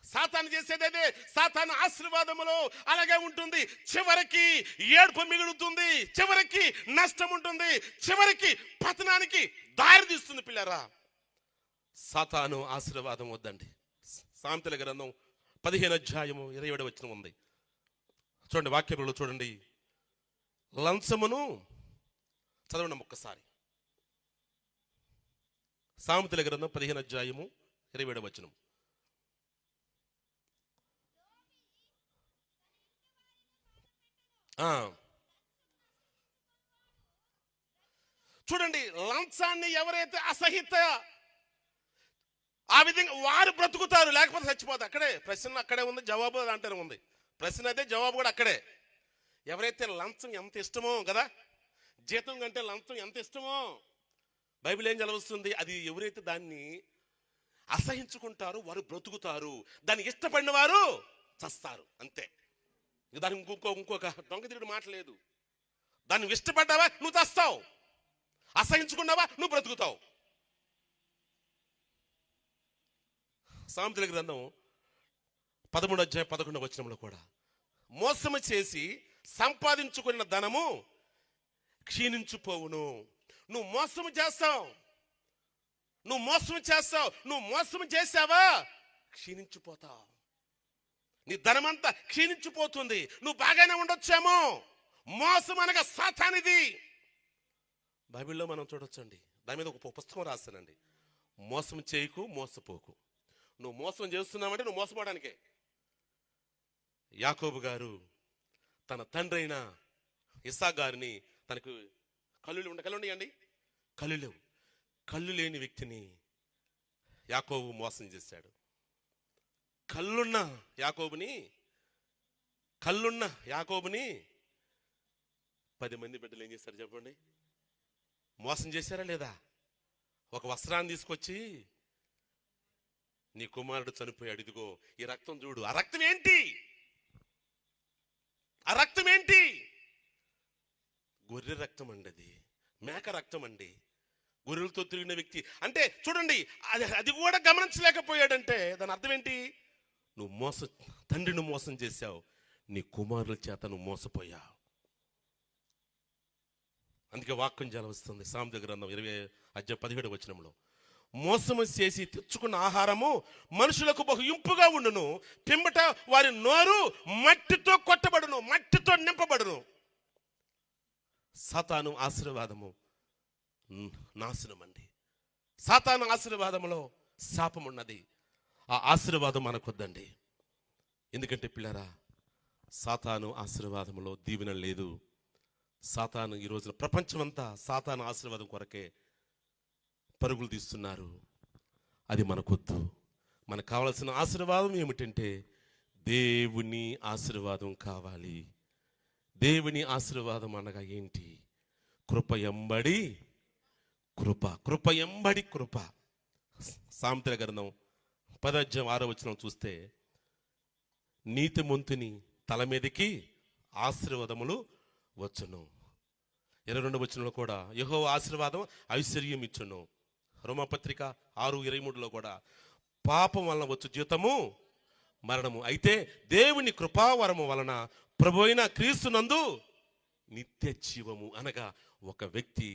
సాతాను చేసేదే. సాతాను ఆశీర్వాదములో అలాగే ఉంటుంది. చివరికి ఏడుపు మిగులుతుంది, చివరికి నష్టం ఉంటుంది, చివరికి పతనానికి దారి తీస్తుంది. పిల్లరా, సాతాను ఆశీర్వాదం వద్దండి. సామెతల గ్రంథం 15:27 ఉంది. చూడండి, వాక్యంలో చూడండి. లంచమును చదవండి ఒక్కసారి. సామెతల గ్రంథం 15:27. చూడండి, లంచాన్ని ఎవరైతే అసహిత ఆ విధంగా వారు బ్రతుకుతారు, లేకపోతే చచ్చిపోతారు. అక్కడే ప్రశ్న అక్కడే ఉంది, జవాబు అంటేనే ఉంది. ప్రశ్న అయితే జవాబు కూడా అక్కడే. ఎవరైతే లంచం ఎంత ఇష్టమో కదా, జీతం కంటే లంచం ఎంత ఇష్టమో బైబిల్ ఏం చదవస్తుంది? అది ఎవరైతే దాన్ని అసహించుకుంటారో వారు బ్రతుకుతారు, దాన్ని ఇష్టపడిన వారు చస్తారు. అంతే. దానికి ఇంకొక దొంగతిరుడు మాట లేదు. దాన్ని ఇష్టపడ్డావా నువ్వు చస్తావు, అసహించుకున్నావా నువ్వు బ్రతుకుతావు. సామెతల గ్రంథం 13:11 కూడా మోసము చేసి సంపాదించుకున్న ధనము క్షీణించిపోవును. నువ్వు మోసము చేస్తావు, నువ్వు మోసము చేసావా క్షీణించిపోతావు. నీ ధనమంతా క్షీణించిపోతుంది. నువ్వు బాగానే ఉండొచ్చేమో. మోసం అనగా సాతానిది. బైబిల్లో మనం చూడొచ్చండి, దాని మీద ఒక పుస్తకం రాస్తానండి. మోసం చేయకు, మోసపోకు. నువ్వు మోసం చేస్తున్నావంటే నువ్వు మోసపోవడానికే. యాకోబు గారు తన తండ్రి అయిన ఇస్సాకు గారిని, తనకు కళ్ళు ఉన్నాయండి, కళ్ళు లేని వ్యక్తిని యాకోబు మోసం చేశాడు. కళ్ళున్న యాకోబుని 10 మంది బిడ్డలు ఏం చేశారు చెప్పండి? మోసం చేశారా లేదా? ఒక వస్త్రాన్ని తీసుకొచ్చి, నీ కుమారుడు చనిపోయాడు, ఇదిగో ఈ రక్తం చూడు. ఆ రక్తం ఏంటి? గొర్రె రక్తం అండి, అది మేక రక్తం అండి. గొర్రెలతో తిరిగిన వ్యక్తి అంటే చూడండి, అది కూడా గమనించలేకపోయాడంటే దాని అర్థం ఏంటి? నువ్వు తండ్రిని మోసం చేశావు, నీ కుమారుల చేత నువ్వు మోసపోయావు. అందుకే వాక్యం జల వస్తుంది. సామెతల గ్రంథం 20:17 మోసము చేసి తెచ్చుకున్న ఆహారము మనుషులకు బహు ఇంపుగా ఉండును, పిమ్మట వారి నోరు మట్టితో కొట్టబడును, మట్టితో నింపబడును. సాతాను ఆశీర్వాదము నాశనం అండి. సాతాను ఆశీర్వాదములో శాపం ఉన్నది. ఆ ఆశీర్వాదం మనకొద్దండి. ఎందుకంటే పిల్లరా, సాతాను ఆశీర్వాదములో దీవెన లేదు. సాతాను ఈ రోజున ప్రపంచమంతా సాతాను ఆశీర్వాదం కొరకే పరుగులు తీస్తున్నారు. అది మనకొద్దు. మనకు కావలసిన ఆశీర్వాదం ఏమిటంటే దేవుని ఆశీర్వాదం కావాలి. దేవుని ఆశీర్వాదం అనగా ఏంటి? కృప ఎంబడి కృప, కృప ఎంబడి కృప. సామెతల గ్రంథం 10:6 చూస్తే, నీతిమంతుని తల మీదకి ఆశీర్వాదములు వచ్చును. 22 కూడా యెహోవా ఆశీర్వాదం ఐశ్వర్యం ఇచ్చును. రోమపత్రిక 6:23 కూడా పాపం వలన వచ్చు జీతము మరణము, అయితే దేవుని కృపావరము వలన ప్రభు అయిన క్రీస్తునందు నిత్య జీవము. అనగా ఒక వ్యక్తి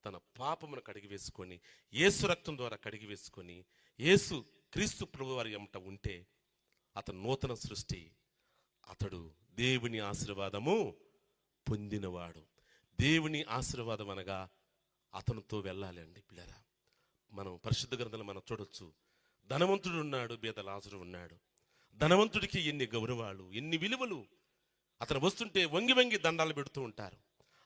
తన పాపమును కడిగి వేసుకొని యేసు రక్తం ద్వారా కడిగి వేసుకొని యేసు క్రీస్తు ప్రభు వారి ఎమ్మట ఉంటే అతను నూతన సృష్టి. అతడు దేవుని ఆశీర్వాదము పొందినవాడు. దేవుని ఆశీర్వాదం అనగా అతనితో వెళ్ళాలి అండి పిల్లరా. మనం పరిశుద్ధ గ్రంథంలో మనం చూడొచ్చు. ధనవంతుడు ఉన్నాడు, బీద లాజరు ఉన్నాడు. ధనవంతుడికి ఎన్ని గౌరవాలు, ఎన్ని విలువలు. అతను వస్తుంటే వంగి వంగి దండాలు పెడుతూ ఉంటారు.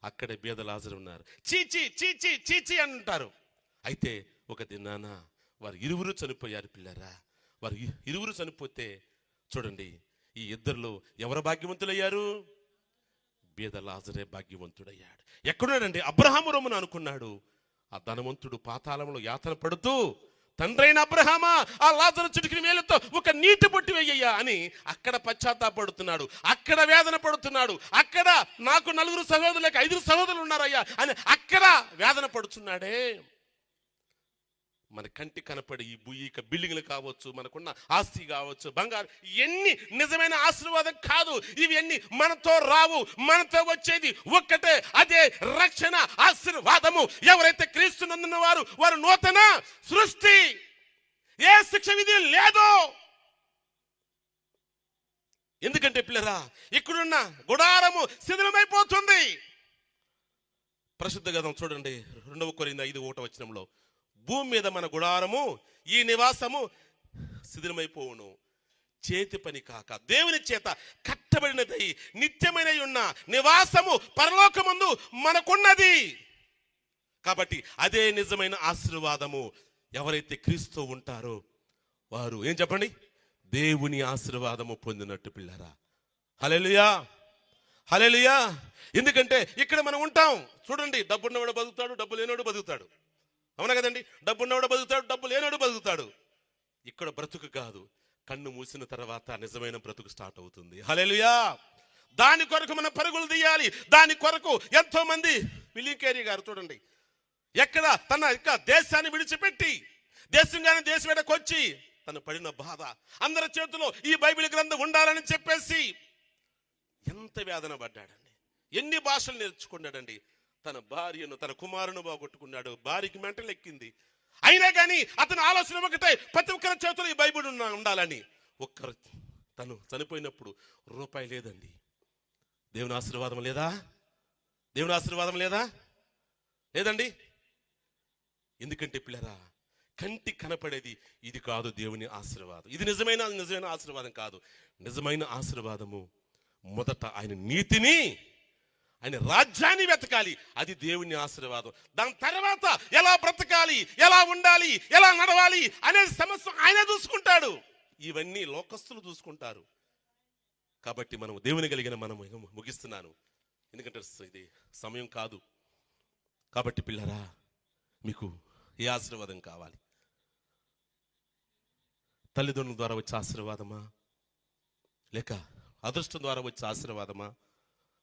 అక్కడే బీద లాజరు ఉన్నారు. చీచి చీచి చీచి అని అంటారు. అయితే ఒక దినాన వారు ఇరువురు చనిపోయారు పిల్లరా. వారు ఇరువురు చనిపోతే చూడండి, ఈ ఇద్దరిలో ఎవరు భాగ్యవంతులయ్యారు? బీద లాజరే భాగ్యవంతుడయ్యాడు. ఎక్కడున్నాడండి? అబ్రహాము రొమ్మున అనుకున్నాడు. ఆ ధనవంతుడు పాతాళంలో యాతన పడుతూ, తండ్రైన అబ్రహామా, ఆ లాజరు చిటికిన వేలుతో ఒక నీటి బొట్టు వేయ్యా అని అక్కడ పశ్చాత్తాపడుతున్నాడు, అక్కడ వేదన పడుతున్నాడు. అక్కడ నాకు 4 సహోదరులు 5 సహోదరులు ఉన్నారయ్యా అని అక్కడ వేదన పడుతున్నాడే. మన కంటి కనపడి ఈ భూయిక బిల్డింగ్లు కావచ్చు, మనకున్న ఆస్తి కావచ్చు, బంగారు, ఇవన్నీ నిజమైన ఆశీర్వాదం కాదు. ఇవన్నీ మనతో రావు. మనతో వచ్చేది ఒక్కటే, అదే రక్షణ ఆశీర్వాదము. ఎవరైతే క్రీస్తునందున్న వారు నూతన సృష్టి. ఏ శిక్ష విధి లేదు. ఎందుకంటే పిల్లరా, ఇక్కడున్న గుడారము శిథిలమైపోతుంది. పరిశుద్ధ గ్రంథం చూడండి, 2 కొరింథీ 5:1 భూమి మీద మన గుడారము, ఈ నివాసము శిథిలమైపోవును, చేతి పని కాక దేవుని చేత కట్టబడినదై నిత్యమైన ఉన్న నివాసము పరలోకమందు మనకున్నది. కాబట్టి అదే నిజమైన ఆశీర్వాదము. ఎవరైతే క్రీస్తు ఉంటారో వారు ఏం చెప్పండి? దేవుని ఆశీర్వాదము పొందినట్టు పిల్లరా. హల్లెలూయా, హల్లెలూయా. ఎందుకంటే ఇక్కడ మనం ఉంటాం. చూడండి, డబ్బున్నవాడు బతుకుతాడు, డబ్బు లేనివాడు బతుకుతాడు. అవునా కదండి? డబ్బున్నవాడు బతుకుతాడు, డబ్బు లేనివాడు బతుకుతాడు. ఇక్కడ బ్రతుకు కాదు, కన్ను మూసిన తర్వాత నిజమైన బ్రతుకు స్టార్ట్ అవుతుంది. హల్లెలూయా. దాని కొరకు మనం పరుగులు తీయాలి. దాని కొరకు ఎంతో మంది, విలియం కేరీ గారు చూడండి, ఎక్కడ తన దేశాన్ని విడిచిపెట్టి దేశంగానే దేశం వెడకు వచ్చి తను పడిన బాధ, అందరి చేతిలో ఈ బైబిల్ గ్రంథం ఉండాలని చెప్పేసి ఎంత వేదన పడ్డాడండి. ఎన్ని భాషలు నేర్చుకున్నాడండి. తన భార్యను, తన కుమారును బాగొట్టుకున్నాడు. భార్యకి మెంటలు ఎక్కింది. అయినా కానీ అతని ఆలోచన ఒకటే, ప్రతి ఒక్కరి చేతిలో ఈ బైబిల్ ఉండాలని. ఒక్కరు తను చనిపోయినప్పుడు రూపాయి లేదండి. దేవుని ఆశీర్వాదం లేదా? దేవుని ఆశీర్వాదం లేదా? లేదండి. ఎందుకంటే పిల్లరా, కంటి కనపడేది ఇది కాదు దేవుని ఆశీర్వాదం. ఇది నిజమైన ఆశీర్వాదం కాదు. నిజమైన ఆశీర్వాదము మొదట ఆయన నీతిని, ఆయన రాజ్యాన్ని వెతకాలి. అది దేవుని ఆశీర్వాదం. దాని తర్వాత ఎలా బ్రతకాలి, ఎలా ఉండాలి, ఎలా నడవాలి అనే సమస్య ఆయన చూసుకుంటాడు. ఇవన్నీ లోకస్తులు చూసుకుంటారు. కాబట్టి మనం దేవుని కలిగిన మనం ముగిస్తున్నాను, ఎందుకంటే ఇది సమయం కాదు. కాబట్టి పిల్లరా, మీకు ఏ ఆశీర్వాదం కావాలి? తల్లిదండ్రుల ద్వారా వచ్చే ఆశీర్వాదమా, లేక అదృష్టం ద్వారా వచ్చే ఆశీర్వాదమా,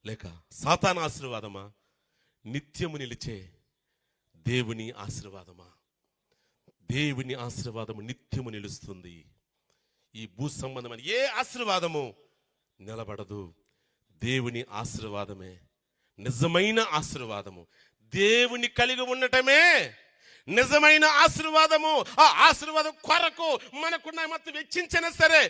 లేక సాతాను ఆశీర్వాదమా, నిత్యము నిలిచే దేవుని ఆశీర్వాదమా? దేవుని ఆశీర్వాదము నిత్యము నిలుస్తుంది. ఈ భూ సంబంధమైన ఏ ఆశీర్వాదము నిలబడదు. దేవుని ఆశీర్వాదమే నిజమైన ఆశీర్వాదము. దేవుని కలిగి ఉండటమే నిజమైన ఆశీర్వాదము. ఆ ఆశీర్వాదం కొరకు మనకున్న మొత్తం వెచ్చించినా సరే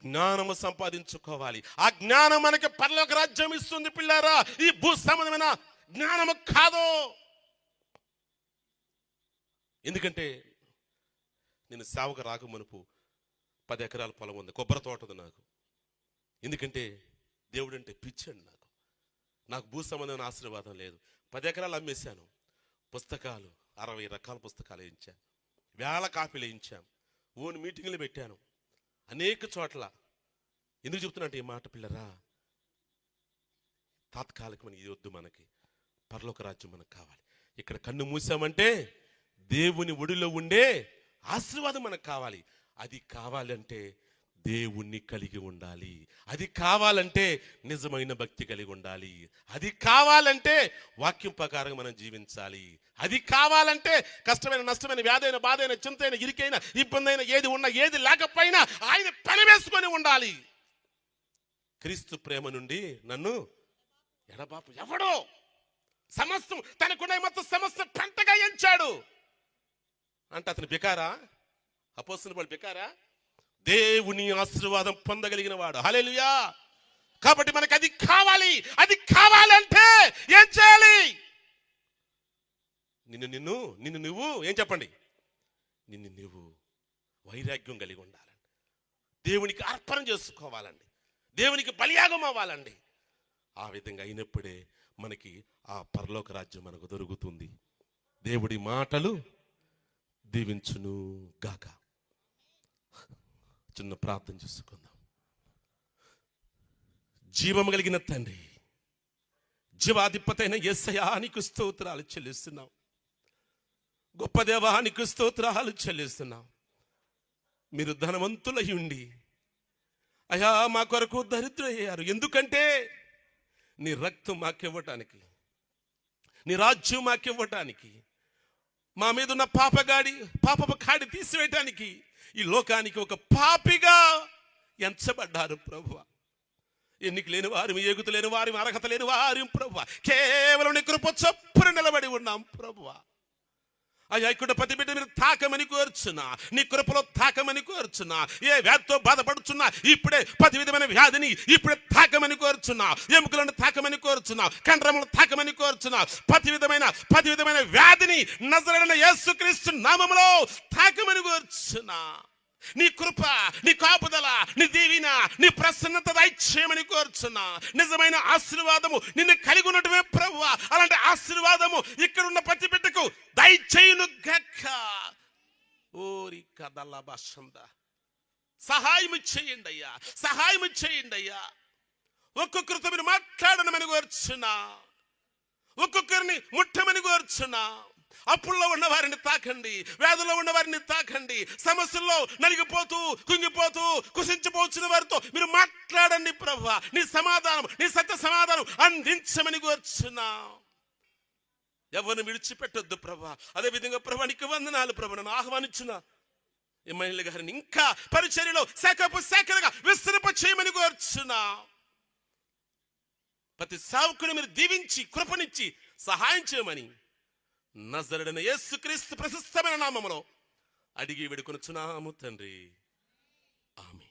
జ్ఞానము సంపాదించుకోవాలి. ఆ జ్ఞానం మనకి పరలోక రాజ్యం ఇస్తుంది పిల్లారా. ఈ భూ సంబంధమైన జ్ఞానము కాదు. ఎందుకంటే నేను సేవకు రాక మునుపు 10 ఎకరాల పొలం ఉంది, కొబ్బరి తోట ఉంది నాకు. ఎందుకంటే దేవుడు అంటే పిచ్చండి నాకు భూ సంబంధమైన ఆశీర్వాదం లేదు. 10 ఎకరాలు అమ్మేశాను. పుస్తకాలు 60 రకాల పుస్తకాలు వేయించాను, వేల కాపీలు వేయించాం, ఓన్ మీటింగ్లు పెట్టాను అనేక చోట్ల. ఎందుకు చెప్తున్నట్టు ఈ మాట పిల్లరా, తాత్కాలికమైన ఇది వద్దు, మనకి పరలోక రాజ్యం మనకు కావాలి. ఇక్కడ కన్ను మూసామంటే దేవుని ఒడిలో ఉండే ఆశీర్వాదం మనకు కావాలి. అది కావాలంటే దేవుణ్ణి కలిగి ఉండాలి. అది కావాలంటే నిజమైన భక్తి కలిగి ఉండాలి. అది కావాలంటే వాక్యం ప్రకారం మనం జీవించాలి. అది కావాలంటే కష్టమైన నష్టమైన వ్యాధైన బాధైన చింతైన ఇరికైన ఇబ్బంది అయిన ఏది ఉన్నా ఏది లేకపోయినా ఆయన పని వేసుకొని ఉండాలి. క్రీస్తు ప్రేమ నుండి నన్ను ఎడబాపు ఎవడో, సమస్తం తనకున్న మొత్తం సమస్త పంటగా ఎంచాడు అంటే అతను బికారా? అపోస్తలుల వాళ్ళు బికారా? దేవుని ఆశీర్వాదం పొందగలిగిన వాడు. హల్లెలూయా. కాబట్టి మనకు అది కావాలి. అది కావాలంటే ఏం చేయాలి? నిన్ను నువ్వు ఏం చెప్పండి, నిన్ను నువ్వు వైరాగ్యం కలిగి ఉండాలండి. దేవునికి అర్పణ చేసుకోవాలండి. దేవునికి బలియాగం అవ్వాలండి. ఆ విధంగా అయినప్పుడే మనకి ఆ పరలోక రాజ్యం మనకు దొరుకుతుంది. దేవుడి మాటలు దీవించును గాక. చిన్న ప్రార్థన చేసుకుందాం. జీవము కలిగిన తండ్రి, జీవాధిపతైన యేసయ్యా నీకు స్తోత్రాలు చెల్లిస్తున్నాం. గొప్ప దేవా నీకు స్తోత్రాలు చెల్లిస్తున్నాం. మీరు ధనవంతులై ఉండి అయ్యా మా కొరకు దరిద్రులయ్యారు. ఎందుకంటే నీ రక్తం మాకివ్వటానికి, నీ రాజ్యం మాకివ్వటానికి, మా మీద ఉన్న పాపపు కాడి తీసివేయటానికి ఈ లోకానికి ఒక పాపిగా ఎంచబడ్డారు ప్రభువా. ఎన్నిక లేని వారు, ఏగుత లేని వారి, అర్హత లేని వారి ప్రభువా, కేవలం నీ కృప చొప్పున నిలబడి ఉన్నాం ప్రభువా. అయ్యా ఇక్కడ ప్రతి బిడ్డ మీరు తాకమని కోరుచున్నా, నీ కృపలో తాకమని కోరుచున్నా. ఏ వ్యాధితో బాధపడుచున్నా ఇప్పుడే ప్రతి విధమైన వ్యాధిని ఇప్పుడే తాకమని కోరుచున్నా. ఎముకలను తాకమని కోరుచున్నా, కండరములను తాకమని కోరుచున్నా. ప్రతి విధమైన వ్యాధిని నజరేయుడైన యేసుక్రీస్తు నామములో తాకమని కోరుచున్నా. నీ కృప, నీ కాపుదల, నీ దీవెన, నీ ప్రసన్నత దయచేయమని కోరుచున్నా. నిజమైన ఆశీర్వాదము నిన్ను కలిగి ఉన్నట్టువే ప్రభువా. అలాంటి ఆశీర్వాదము ఇక్కడ ఉన్న ప్రతి బిడ్డకు దయచేయును గాక. ఓరి కదల భాషంద సహాయము చేయండి అయ్యా, సహాయము చేయండి అయ్యా. ఒక్కొక్కరితో మీరు మాట్లాడనమని కోరుచున్నా, ఒక్కొక్కరిని ముట్టమని కోరుచున్నా. అప్పుల్లో ఉన్న వారిని తాకండి, వ్యాధుల్లో ఉన్న వారిని తాకండి, సమస్యల్లో నలిగిపోతూ కుంగిపోతూ కుసించిపోతున్న వారితో మీరు మాట్లాడండి ప్రభువా. నీ సమాధానం, నీ సత్య సమాధానం అందించమని కోరుచున్నా. ఎవరిని విడిచిపెట్టొద్దు ప్రభువా. అదేవిధంగా ప్రభువా నీకు వందనాలు ప్రభువా. నన్ను ఆహ్వానించిన ఎమ్మెల్యే గారిని ఇంకా పరిచర్యలో శాఖలుగా విస్తరింప చేయమని కోరుచున్నా. ప్రతి సేవకుని మీరు దీవించి కృపనిచ్చి సహాయం చేయమని నజరేయుడైన యేసుక్రీస్తు ప్రశస్తమైన నామములో అడిగి వేడుకొనుచున్నాము తండ్రి. ఆమేన్.